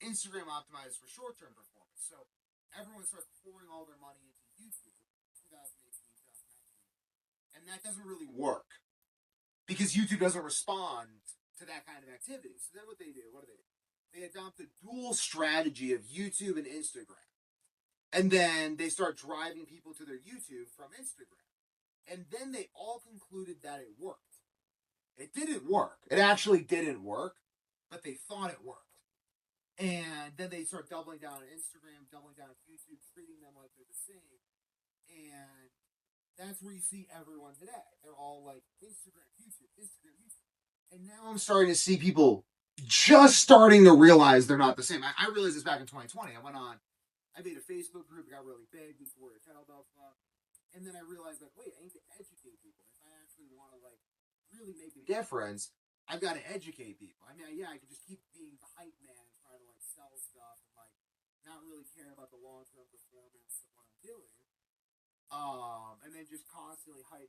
Instagram optimizes for short term performance. So everyone starts pouring all their money into YouTube 2018, 2019. And that doesn't really work because YouTube doesn't respond to that kind of activity. So then what do? They adopt the dual strategy of YouTube and Instagram. And then they start driving people to their YouTube from Instagram. And then they all concluded that it worked. It didn't work. It actually didn't work, but they thought it worked. And then they start doubling down on Instagram, doubling down on YouTube, treating them like they're the same. And that's where you see everyone today. They're all like Instagram, YouTube, Instagram, YouTube. And now I'm starting to see people just starting to realize they're not the same. I realized this back in 2020. I made a Facebook group, it got really big, this Warrior Kettlebell Club. And then I realized, like, wait, I need to educate people. If I actually want to, like, really make a difference, I've got to educate people. I mean, yeah, I could just keep being the hype man and try to, like, sell stuff and, like, not really care about the long-term performance of what I'm doing. And then just constantly hype.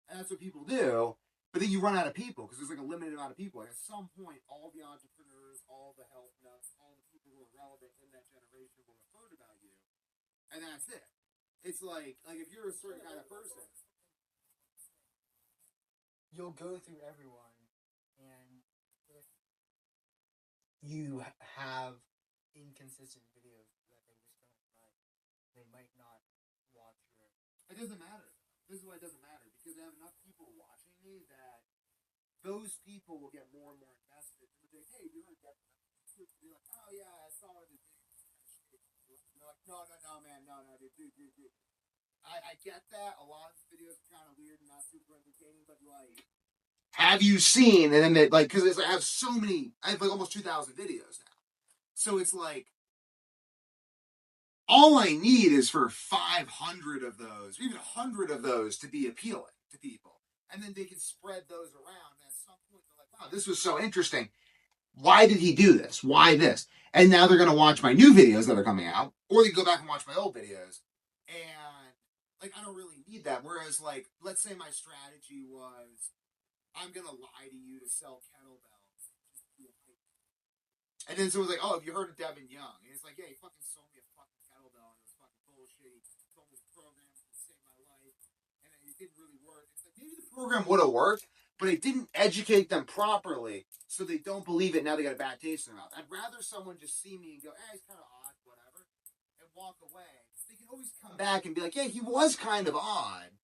And that's what people do. But then you run out of people because there's like a limited amount of people. Like at some point, all the entrepreneurs, all the health nuts, all the people who are relevant in that generation will have heard about you. And that's it. It's like if you're a certain kind of person, you'll go through everyone, and if you have inconsistent videos that they just don't like, they might not watch your. It doesn't matter. This is why it doesn't matter because I have enough people watching me that those people will get more and more invested. And they're like, hey, you want to get They're like, oh yeah, I saw it. They're like, no, man, no, dude. I get that. A lot of the videos are kind of weird and not super entertaining, but like, have you seen? And then they, like, because I have so many, I have like almost 2,000 videos now. So it's like, all I need is for 500 of those, even 100 of those to be appealing to people. And then they can spread those around. And at some point, they're like, wow, this was so interesting. Why did he do this? Why this? And now they're going to watch my new videos that are coming out, or they can go back and watch my old videos. And, like, I don't really need that. Whereas, like, let's say my strategy was, I'm going to lie to you to sell kettlebells. And then someone's like, oh, have you heard of Devin Young? And it's like, yeah, he fucking sold me a fucking kettlebell, and it was fucking bullshit. He told me this program was going to save my life, and it didn't really work. It's like, maybe the program would have worked, but it didn't educate them properly, so they don't believe it. Now they got a bad taste in their mouth. I'd rather someone just see me and go, he's kind of odd, whatever, and walk away. They can always come back and be like, yeah, he was kind of odd,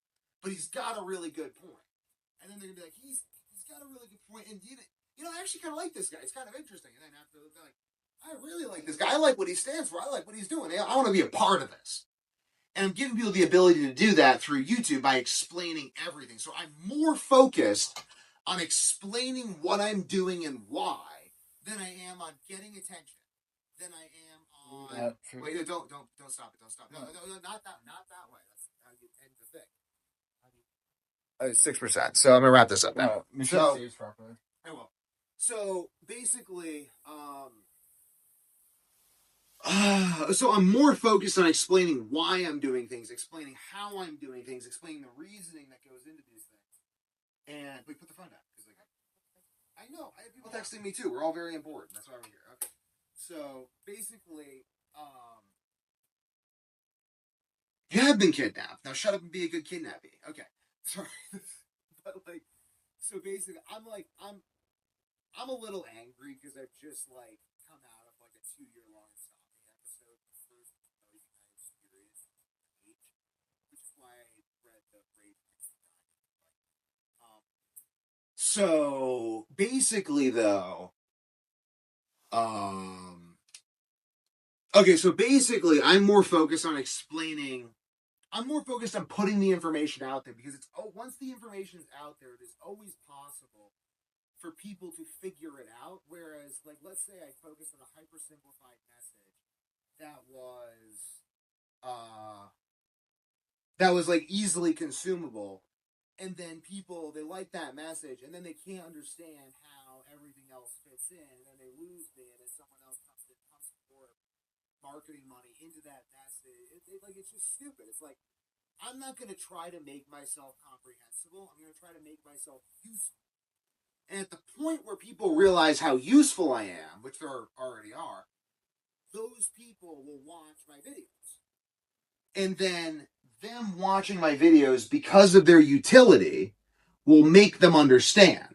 but he's got a really good point. And then they're going to be like, he's got a really good point, and I actually kind of like this guy. It's kind of interesting. And then after they're like, I really like this guy. I like what he stands for. I like what he's doing. I want to be a part of this. And I'm giving people the ability to do that through YouTube by explaining everything. So I'm more focused on explaining what I'm doing and why than I am on getting attention. Than I am on. Wait, don't stop it. Don't stop. No, not that way. That's how you end the thing. 6%. So I'm gonna wrap this up now. Make sure it saves properly. I will. So basically, so I'm more focused on explaining why I'm doing things, explaining how I'm doing things, explaining the reasoning that goes into these things. And we put the phone down because I know I have people texting me too. We're all very important. That's why we're here. Okay. So basically, you have been kidnapped. Now shut up and be a good kidnappee. Okay. Sorry. But like, so basically, I'm a little angry because I've just like come out of like a 2-year-long stopping episode. The first really nice series, which is why I read the Brave. So basically, though, okay. So basically, I'm more focused on explaining. I'm more focused on putting the information out there because once the information is out there, it is always possible for people to figure it out. Whereas, like, let's say I focus on a hyper simplified message that was like easily consumable, and then people they like that message, and then they can't understand how everything else fits in, and then they lose me, and then someone else comes in, pumps more marketing money into that message. It's just stupid. It's like, I'm not going to try to make myself comprehensible. I'm going to try to make myself useful. And at the point where people realize how useful I am, which there already are, those people will watch my videos. And then them watching my videos because of their utility will make them understand.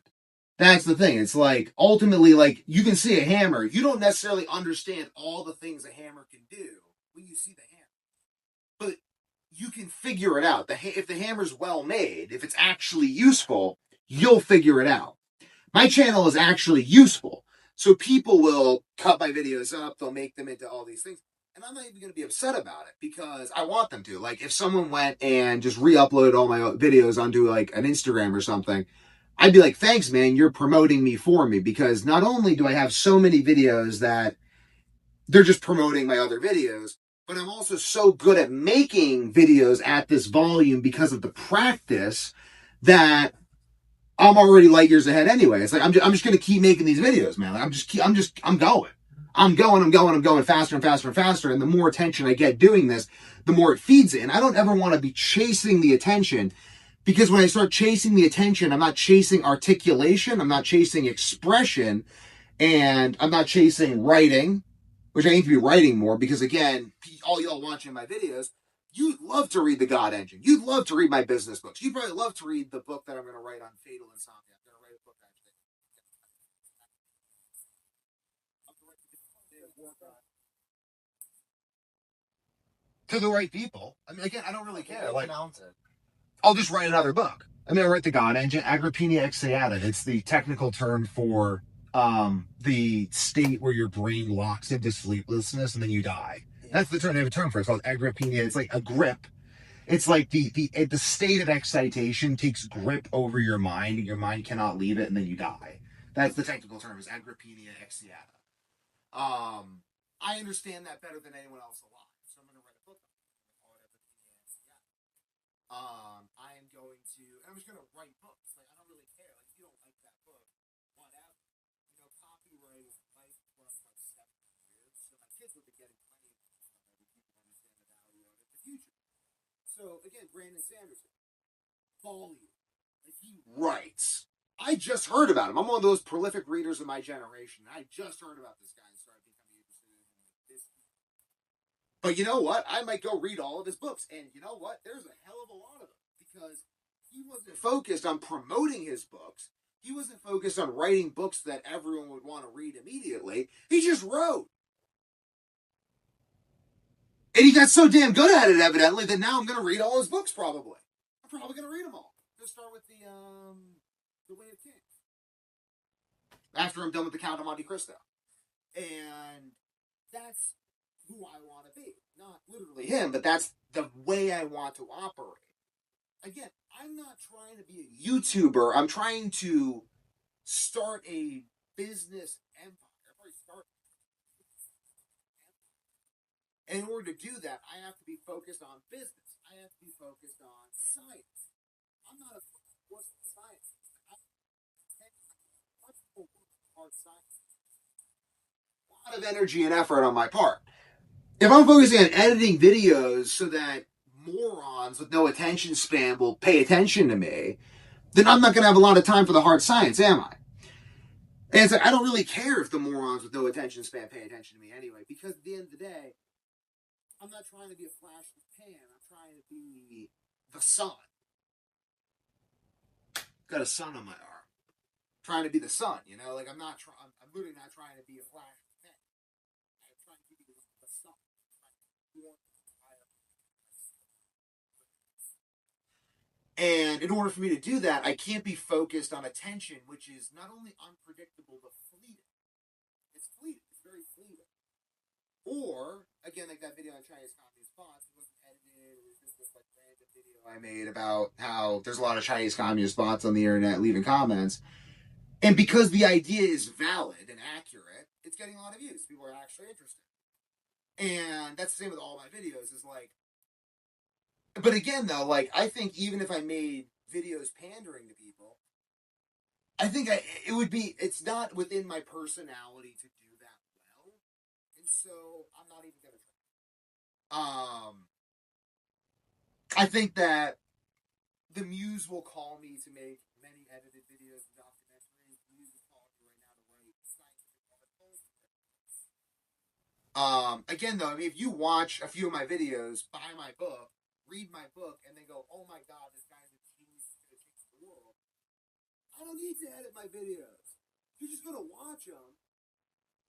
That's the thing. It's like, ultimately, like, you can see a hammer. You don't necessarily understand all the things a hammer can do when you see the hammer. But you can figure it out. If the hammer's well made, if it's actually useful, you'll figure it out. My channel is actually useful. So people will cut my videos up, they'll make them into all these things. And I'm not even going to be upset about it because I want them to. Like, if someone went and just re-uploaded all my videos onto like an Instagram or something, I'd be like, thanks, man, you're promoting me for me. Because not only do I have so many videos that they're just promoting my other videos, but I'm also so good at making videos at this volume because of the practice that I'm already light years ahead anyway. It's like, I'm just going to keep making these videos, man. Like, I'm going faster and faster and faster. And the more attention I get doing this, the more it feeds in. I don't ever want to be chasing the attention, because when I start chasing the attention, I'm not chasing articulation. I'm not chasing expression, and I'm not chasing writing, which I need to be writing more, because again, all y'all watching my videos, you'd love to read The God Engine. You'd love to read my business books. You'd probably love to read the book that I'm going to write on fatal insomnia. I'm going to write a book actually. To the right people. I mean, again, I don't really care. Like, I'll just write another book. I'm going to write The God Engine, Agrippina Exeata. It's the technical term for the state where your brain locks into sleeplessness and then you die. That's the term. They have a term for it. It's called agrippina. It's like a grip. It's like the state of excitation takes grip over your mind, and your mind cannot leave it, and then you die. That's the technical term, is agrippina exeata. I understand that better than anyone else alive, so I'm going to write a book on it. Agrippina exeata. I am going to, and I'm just going to write books. Like, I don't really care. Like, if you don't like that book, whatever. You know, copyright is life plus like 7 years, so my kids will be getting plenty of books from it. People understand the value of it in the future. So again, Brandon Sanderson, volume. Like, he writes. I just heard about him. I'm one of those prolific readers of my generation. I just heard about this guy and started becoming interested in him like this. But you know what? I might go read all of his books. And you know what? There's a hell of a lot of them, because he wasn't focused on promoting his books. He wasn't focused on writing books that everyone would want to read immediately. He just wrote. And he got so damn good at it, evidently, that now I'm going to read all his books, probably. I'm probably going to read them all. Let's start with the Way of Kings. After I'm done with the Count of Monte Cristo. And that's who I want to be. Not literally him, but that's the way I want to operate. Again, I'm not trying to be a YouTuber. I'm trying to start a business empire. In order to do that, I have to be focused on business. I have to be focused on science. I'm not a scientist. Hard science. A lot of energy and effort on my part. If I'm focusing on editing videos so that morons with no attention span will pay attention to me, then I'm not going to have a lot of time for the hard science, am I? And it's like, I don't really care if the morons with no attention span pay attention to me anyway, because at the end of the day, I'm not trying to be a flash in the pan. I'm trying to be the sun. Got a sun on my arm. Trying to be the sun, you know? Like, I'm literally not trying to be a flash in the pan. I'm trying to be the sun. And in order for me to do that, I can't be focused on attention, which is not only unpredictable, but fleeting. It's fleeting. It's very fleeting. Or, again, like that video on Chinese Communist bots, it wasn't edited. It was just this like random video I made about how there's a lot of Chinese Communist bots on the internet leaving comments. And because the idea is valid and accurate, it's getting a lot of views. People are actually interested. And that's the same with all my videos, is like, but again, though, like, I think even if I made videos pandering to people, I think it would be. It's not within my personality to do that well, and so I'm not even gonna try. I think that the Muse will call me to make many edited videos and documentaries. The Muse is calling me right now to write scientific articles. Again, though, I mean, if you watch a few of my videos, buy my book, read my book, and then go, "Oh my God, this guy's a genius! He's gonna change the world." I don't need to edit my videos. You're just gonna watch them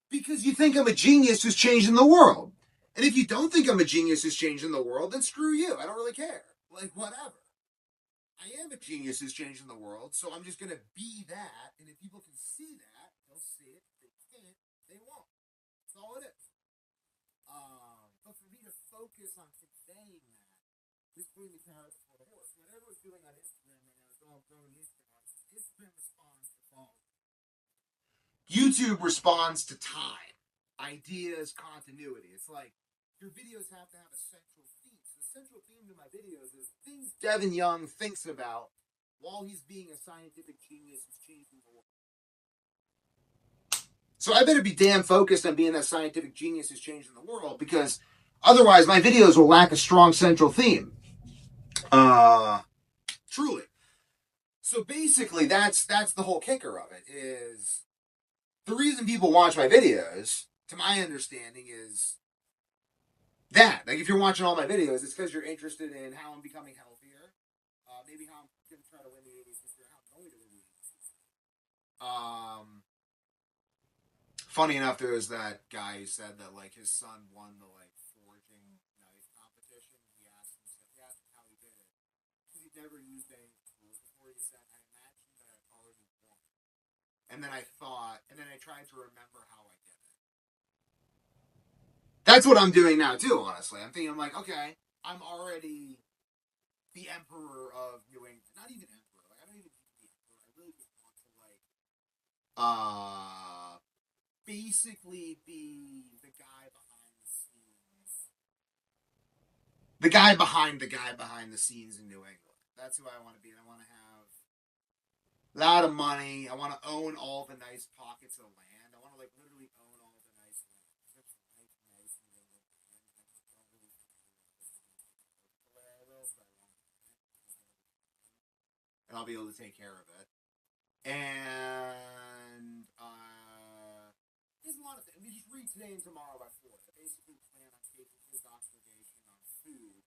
because you think I'm a genius who's changing the world. And if you don't think I'm a genius who's changing the world, then screw you. I don't really care. Like, whatever. I am a genius who's changing the world, so I'm just going to be that. And if people can see that, they'll see it. If they can't, they won't. That's all it is. But for me to focus on conveying that, this putting the carrot before the horse. What everyone's doing on Instagram right now is all throwing Instagram. Instagram responds to followers. YouTube responds to time, ideas, continuity. It's like your videos have to have a central theme. So the central theme to my videos is things Devin Young thinks about while he's being a scientific genius who's changing the world. So I better be damn focused on being that scientific genius who's changing the world, because otherwise my videos will lack a strong central theme. Truly. So basically that's the whole kicker of it. Is the reason people watch my videos, to my understanding, is that. Like, if you're watching all my videos, it's because you're interested in how I'm becoming healthier, maybe how I'm going to try to win the 80s this year, how I'm going to win the 80s this year. Funny enough, there was that guy who said that, like, his son won the, like, forging knife competition. He asked him how he did it. Because he'd never used any tools before. He said, I imagined that I'd already won. And then I tried to remember how I did it. That's what I'm doing now, too, honestly. I'm like, okay, I'm already the emperor of New England. Not even emperor. Like, I don't even need to be emperor. I really just want to, like, basically be the guy behind the scenes. The guy behind the scenes in New England. That's who I want to be. I want to have a lot of money. I want to own all the nice pockets of land. I want to, like, literally own all the nice land. There's nice New England land. I just don't really think the way I will, but I want to. And I'll be able to take care of it. And there's a lot of things. I mean, just read Today and Tomorrow by Ford. I basically plan on taking his observation on food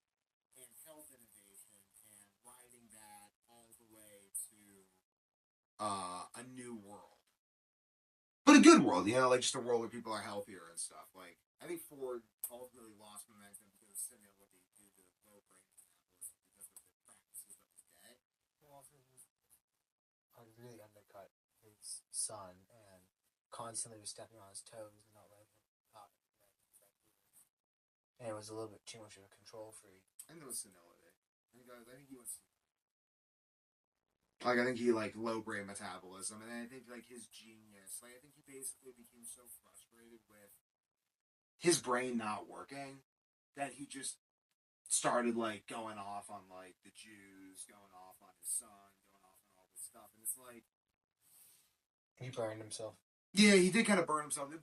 and health innovation and riding that all the way to a new world. But a good world, like just a world where people are healthier and stuff. Like, I think Ford ultimately lost momentum because of senility due to low brain metabolism because of the practices of his day. Well, also, really undercut his son and constantly was stepping on his toes and not letting him talk. And it was a little bit too much of a control freak. I think it was senility. I think he was. Like, I think he, like, low brain metabolism, and then I think, like, his genius. Like, I think he basically became so frustrated with his brain not working that he just started, like, going off on, like, the Jews, going off on his son, going off on all this stuff, and it's like, he burned himself. Yeah, he did kind of burn himself, but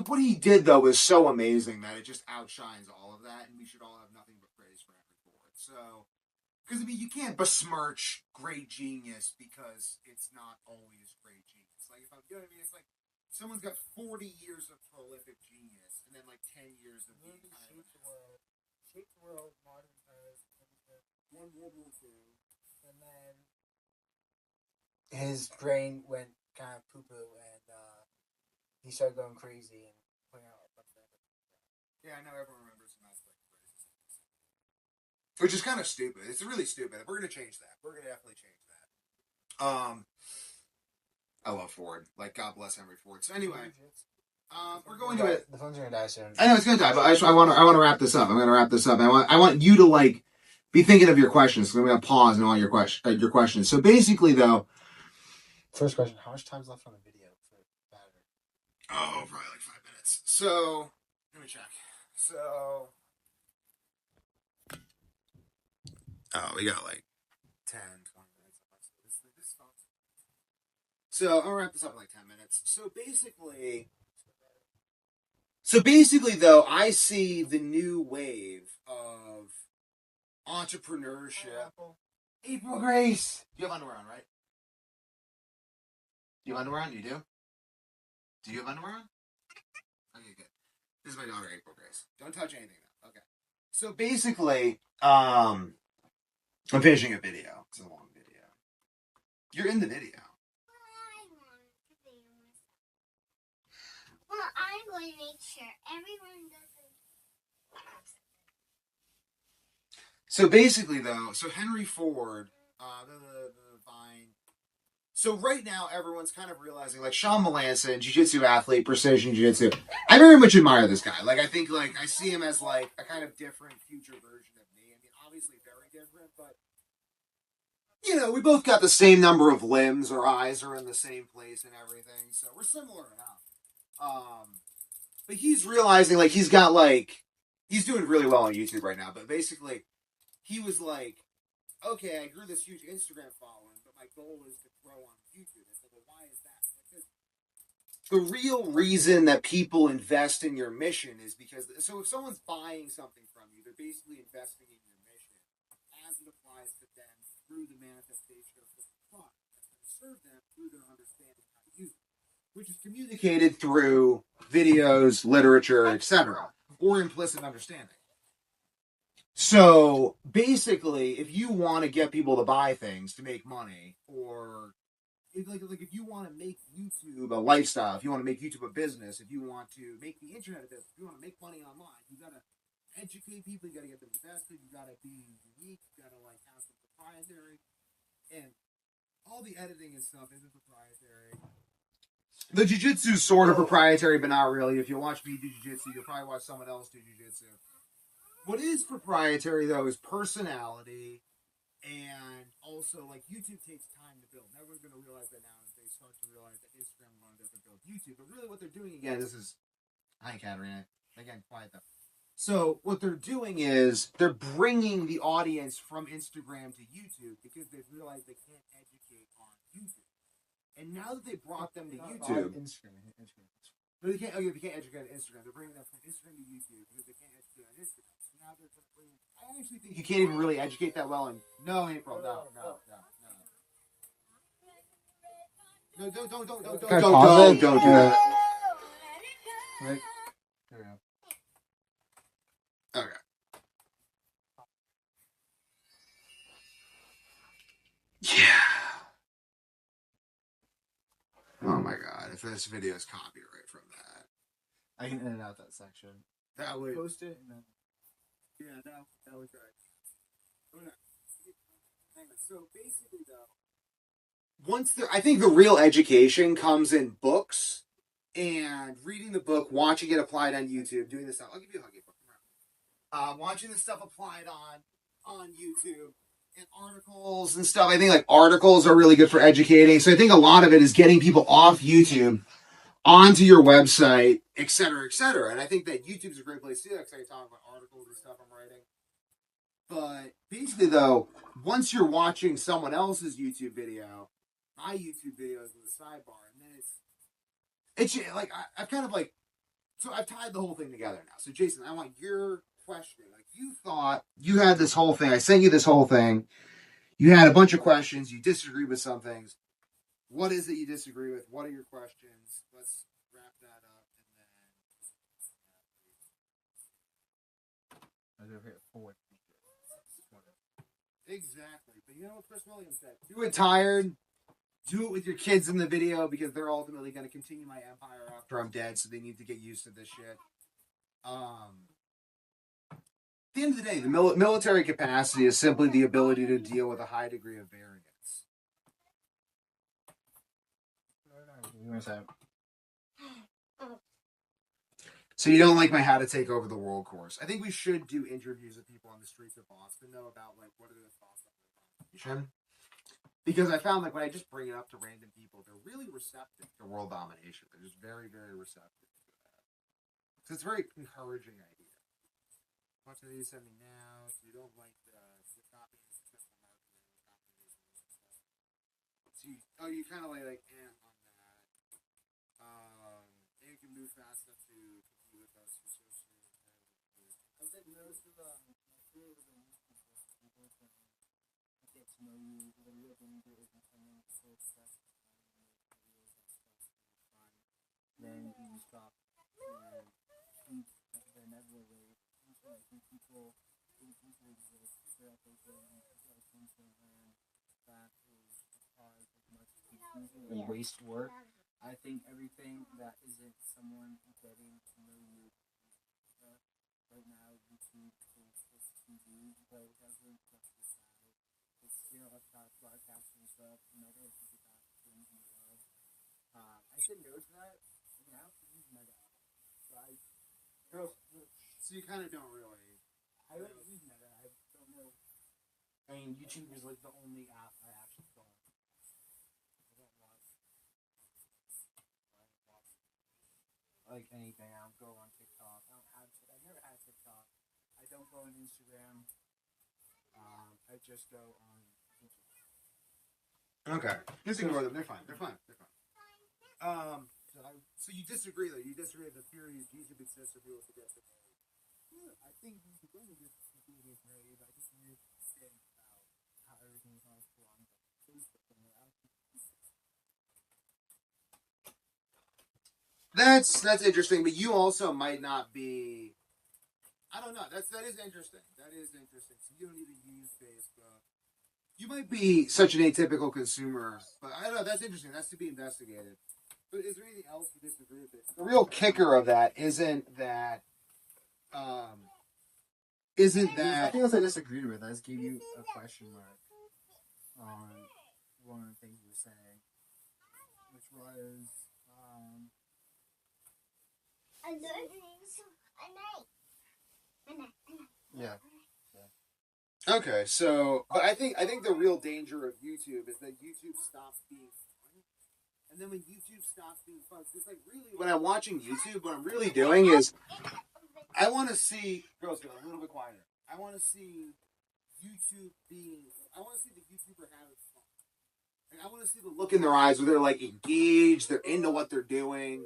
what he did though was so amazing that it just outshines all of that, and we should all have nothing but praise for Henry Ford. So, because I mean, you can't besmirch great genius because it's not always great genius. Like, if I'm, you know what I mean? It's like someone's got 40 years of prolific genius, and then like 10 years of being kind of shaped the world, modern times, won World War II, and then his brain went kind of poo poo, and he started going crazy and putting out a bunch of Yeah, I know everyone remembers him as like crazy, which is kind of stupid. It's really stupid. We're gonna change that. We're gonna definitely change that. I love Ford. Like, God bless Henry Ford. So anyway, we're going to it. The phone's gonna die soon. I know it's gonna die, but I want to wrap this up. I'm gonna wrap this up. I want you to, like, be thinking of your questions. So I'm gonna pause and all your questions. So basically, though, first question: how much time's left on the video for battery? Oh, probably like 5 minutes. So let me check. So, we got like 10, 20 minutes left. So I'll wrap this up in like 10 minutes. So basically, though, I see the new wave of entrepreneurship. April Grace, you have underwear on, right? Do you have underwear on? You do. Do you have underwear on? Okay, good. This is my daughter, April Grace. Don't touch anything though. Okay. So basically, I'm finishing a video. It's a long video. You're in the video. Well, I'm going to make sure everyone doesn't. So basically, though, Henry Ford, the Vine. So right now, everyone's kind of realizing, like Sean Melanson, jiu-jitsu athlete, precision jiu-jitsu. I very much admire this guy. Like, I think, like, I see him as like a kind of different future version of me. I mean, obviously very different, but you know, we both got the same number of limbs. Our eyes are in the same place and everything, so we're similar enough. But he's realizing, like, he's doing really well on YouTube right now. But basically, he was like, okay, I grew this huge Instagram following, but my goal is to grow on YouTube. I said, well, why is that? Because the real reason that people invest in your mission is because, so if someone's buying something from you, they're basically investing in your mission as it applies to them through the manifestation of the product that's going to serve them through their understanding how to use it, which is communicated through videos, literature, etc., or implicit understanding. So basically, if you want to get people to buy things to make money, or if you want to make YouTube a lifestyle, if you want to make YouTube a business, if you want to make the internet a business, if you want to make money online, you got to educate people, you got to get them invested, you got to be unique, you got to like have some proprietary, and all the editing and stuff isn't proprietary. The jiu-jitsu is sort of proprietary, but not really. If you watch me do jiu-jitsu, you'll probably watch someone else do jiu-jitsu. What is proprietary, though, is personality, and also, like, YouTube takes time to build. Everyone's going to realize that now as they start to realize that Instagram alone doesn't build YouTube. But really what they're doing, again, hi, Katarina. Again, quiet, though. So what they're doing is they're bringing the audience from Instagram to YouTube because they've realized they can't educate on YouTube. And now that they brought them to YouTube... Instagram. No, they can't educate on Instagram. They're bringing them from Instagram to YouTube because they can't educate on Instagram. Now they're just bringing, I actually think you can't even really educate that well. And no, April, no. No, don't do that. Right. There we go. Okay. Yeah. Oh my god! If this video is copyright from that, I can edit out that section. That would Post it. And then... Yeah, that was right. Okay. So basically, though, I think the real education comes in books and reading the book, watching it applied on YouTube, doing this stuff. I'll give you a hug, April. Watching this stuff applied on YouTube and articles and stuff. I think like articles are really good for educating. So I think a lot of it is getting people off YouTube onto your website, et cetera, et cetera. And I think that YouTube's a great place to do that because I can talk about articles and stuff I'm writing. But basically, though, once you're watching someone else's YouTube video, my YouTube video is in the sidebar, and then it's like I've kind of like, so I've tied the whole thing together now. So Jason, I want your question. Like, you thought you had this whole thing. I sent you this whole thing. You had a bunch of questions. You disagree with some things. What is it you disagree with? What are your questions? Let's wrap that up, and then. Exactly. But you know what Chris Williams said? Do it tired. Do it with your kids in the video because they're ultimately going to continue my empire after I'm dead, so they need to get used to this shit. At the end of the day, the military capacity is simply the ability to deal with a high degree of variance. So you don't like my How to Take Over the World course. I think we should do interviews with people on the streets of Boston, though, about like what are their thoughts on the Constitution. Because I found like when I just bring it up to random people, they're really receptive to world domination. They're just very, very receptive to that. So it's a very encouraging idea. Watch the news send me now. If you don't like the copy and successful marketing, you kind of like on move fast enough to compete with us for social media. I was like, most of my career was on YouTube, unfortunately. I get to know you. The real danger is when someone's so obsessed with trying to make videos that stuff really fun. Then you stop your feet their nebula wave. And I think people easily exist. They're up open and people I think to learn that is cause as much confusion and waste work. I think everything that isn't someone getting to know you right now, YouTube is just TV, but it doesn't just decide. It's, about broadcasting stuff, Meta is the best thing in the world. I said no to that, and now I use Meta. So you kind of don't really. I don't use Meta, I don't know. I mean, YouTube is like the only app I actually go on. I don't watch like anything. I don't go on TikTok. I don't have. I've never had TikTok. I don't go on Instagram. I just go on YouTube. Okay. Just ignore them. They're fine. They're fine. They're fine. So you disagree though? You disagree with the theory that YouTube exists for people to get to know? Yeah, I think you can go to this people get married. I just need to think about how everything is on Facebook and That's interesting, but you also might not be. I don't know. That is interesting. That is interesting. So you don't even use Facebook. You might be such an atypical consumer, but I don't know. That's interesting. That's to be investigated. But is there anything else you disagree with? The real kicker of that isn't that. Nothing else I disagreed with. I just gave you a question mark on one of the things you were saying, which was yeah. Okay, so but I think the real danger of YouTube is that YouTube stops being fun, and then when YouTube stops being fun, it's like really when I'm watching YouTube, what I'm really doing is I want to see girls go a little bit quieter. I want to see YouTube being. I want to see the YouTuber having fun. Like, I want to see the look in their eyes where they're like engaged, they're into what they're doing.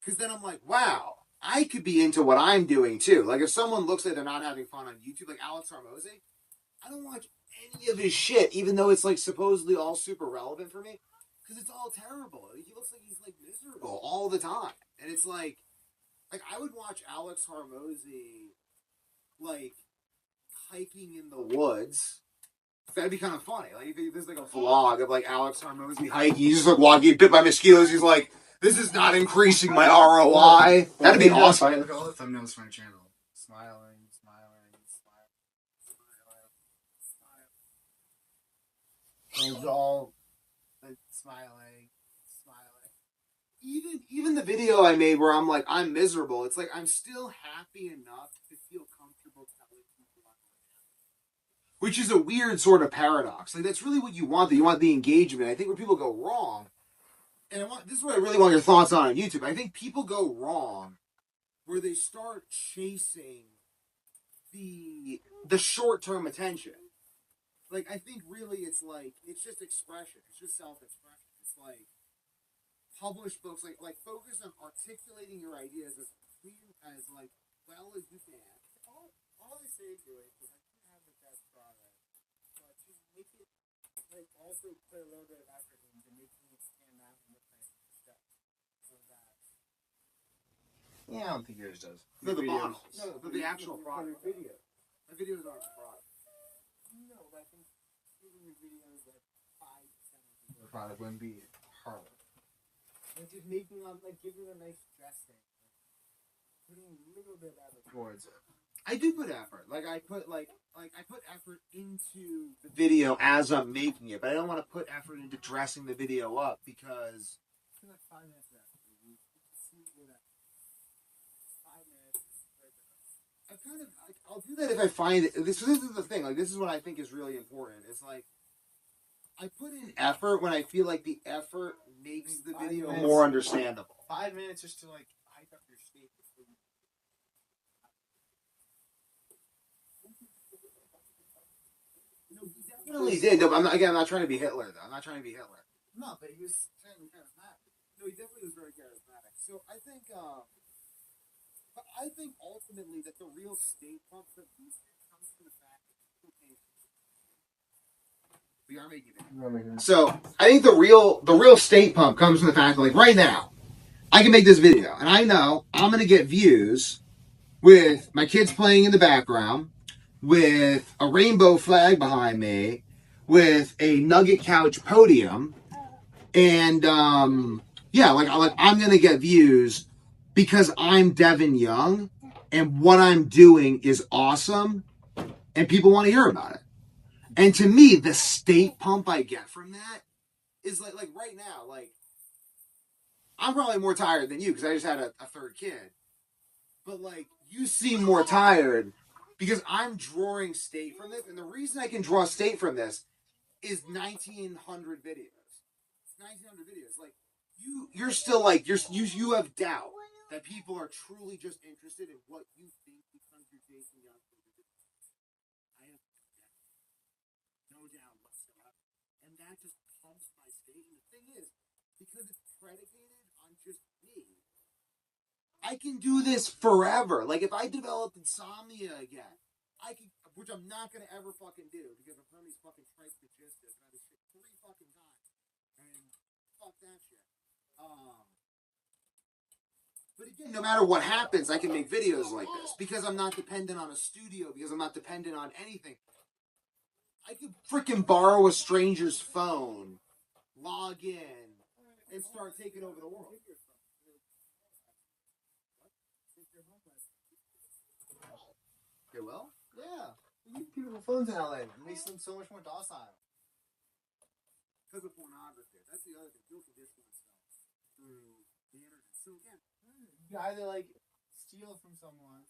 Because then I'm like, wow, I could be into what I'm doing too. Like if someone looks like they're not having fun on YouTube, like Alex Hormozy, I don't watch any of his shit, even though it's like supposedly all super relevant for me, because it's all terrible. He looks like he's like miserable all the time, and it's like I would watch Alex Hormozy like hiking in the woods. That'd be kind of funny. Like if there's like a vlog of like Alex Hormozy hiking, he's just like walking, bit by mosquitoes. He's like, "This is not increasing my ROI." That'd be awesome. Look at all the thumbnails for my channel. Smiling, smiling, smiling, smiling. It's all like smiling, smiling. Even the video I made where I'm like, I'm miserable. It's like I'm still happy enough to feel comfortable telling people I'm happy, which is a weird sort of paradox. Like that's really what you want. That you want the engagement. I think where people go wrong, and this is what I really want your thoughts on YouTube. I think people go wrong where they start chasing the short-term attention. Like I think really it's just expression. It's just self-expression. It's like publish books, like focus on articulating your ideas as clear as well as you can. All I say to it is I can have the best product, but just make it also put a little bit of effort into making it stand out in the next step. So that Yeah, I don't think yours does. no, the models, no, but the actual product. Video. The videos aren't the product. No, but I think giving your videos 5% of the product wouldn't be hard. Like just making giving a nice dressing, putting a little bit of effort towards it. I do put effort. I put effort into the video as I'm making it, but I don't want to put effort into dressing the video up because. 5 minutes after you see that 5 minutes. I'll do that if I find it. This is the thing. This is what I think is really important. It's I put in effort when I feel like the effort makes the video more understandable. 5 minutes just to hype up your state. No, he definitely did. No, but I'm not trying to be Hitler though. I'm not trying to be Hitler. No, but he was saying kind of mad. No, he definitely was very charismatic. So I think, but I think ultimately that the real state pump for these comes from the fact that people can't. We are making it. So I think the real state pump comes from the fact that, like, right now, I can make this video and I know I'm gonna get views with my kids playing in the background, with a rainbow flag behind me, with a nugget couch podium, and yeah, like I'm gonna get views because I'm Devin Young, and what I'm doing is awesome, and people want to hear about it. And to me, the state pump I get from that is like right now, like I'm probably more tired than you because I just had a third kid. But like you seem more tired because I'm drawing state from this, and the reason I can draw state from this is 1900 videos. 1900 videos. Like you're still like you have doubt that people are truly just interested in what you think because you're Jason Young. I have no doubt whatsoever, and that just pumps my state. And the thing is, because it's predicated on just me, I can do this forever. Like if I developed insomnia again, I can, which I'm not gonna ever fucking do because I'm from these fucking trichomonas and I was shit 3 fucking times, and fuck that shit. But again, no matter what happens, I can make videos like this because I'm not dependent on a studio, because I'm not dependent on anything. I could freaking borrow a stranger's phone, log in, and start taking over the world. They will? Yeah. You give people phones in LA. It makes them so much more docile. Because of pornography. That's the other thing. People can distance themselves through the internet. So again, you either like steal from someone,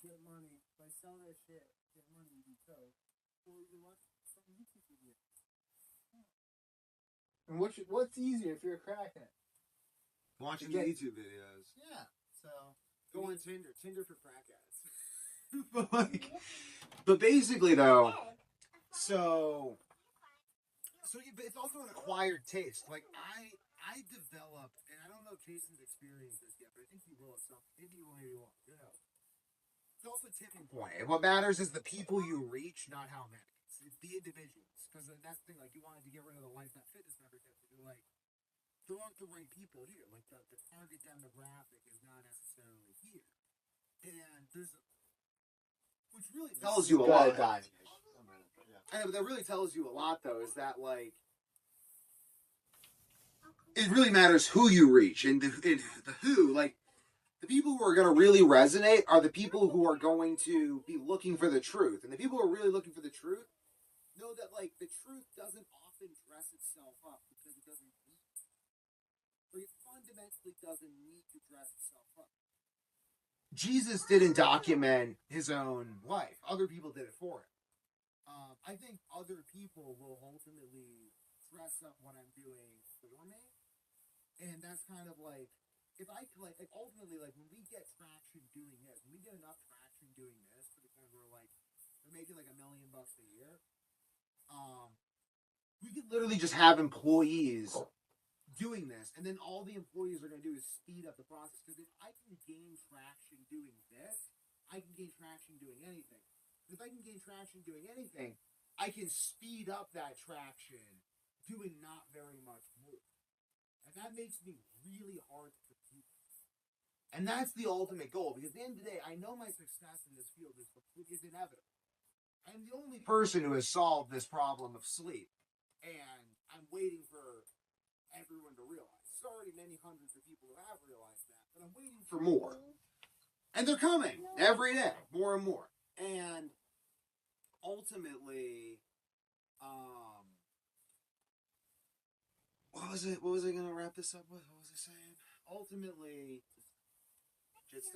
get money, like sell their shit, get money, you so, or you watch some YouTube video. And what's easier if you're a crackhead? watching YouTube videos. Yeah. So go on Tinder. Tinder for crackheads. but basically though, so it's also an acquired taste. Like I developed, and I don't know if Jason's experienced this yet, but I think he will at some. Maybe he will. Maybe he won't. Yeah. It's also a tipping point. And what matters is the people you reach, not how many. It's the individuals, because that's the thing. Like you wanted to get rid of the life that fitness membership, but you're like, there aren't the right people here. Like the target demographic is not necessarily here, and there's, which really tells you a lot. I know, but that really tells you a lot, though, is that, like, it really matters who you reach. And the who, like, the people who are going to really resonate are the people who are going to be looking for the truth. And the people who are really looking for the truth know that, like, the truth doesn't often dress itself up because it doesn't need to. Like, it fundamentally doesn't need to dress itself up. Jesus didn't document his own life. Other people did it for him. I think other people will ultimately dress up what I'm doing for me, and that's kind of like if I like ultimately like when we get traction doing this, when we get enough traction doing this to the point where like we're making like $1 million a year, we could literally just have employees doing this, and then all the employees are going to do is speed up the process. Because if I can gain traction doing this, I can gain traction doing anything. If I can gain traction doing anything, I can speed up that traction doing not very much more. And that makes me really hard to compete. And that's the ultimate goal, because at the end of the day, I know my success in this field is inevitable. I'm the only person who has solved this problem of sleep. And I'm waiting for everyone to realize. There's already many hundreds of people who have realized that, but I'm waiting for more. And they're coming every day, more and more. And ultimately, what was it? What was I going to wrap this up with? What was I saying? Ultimately, just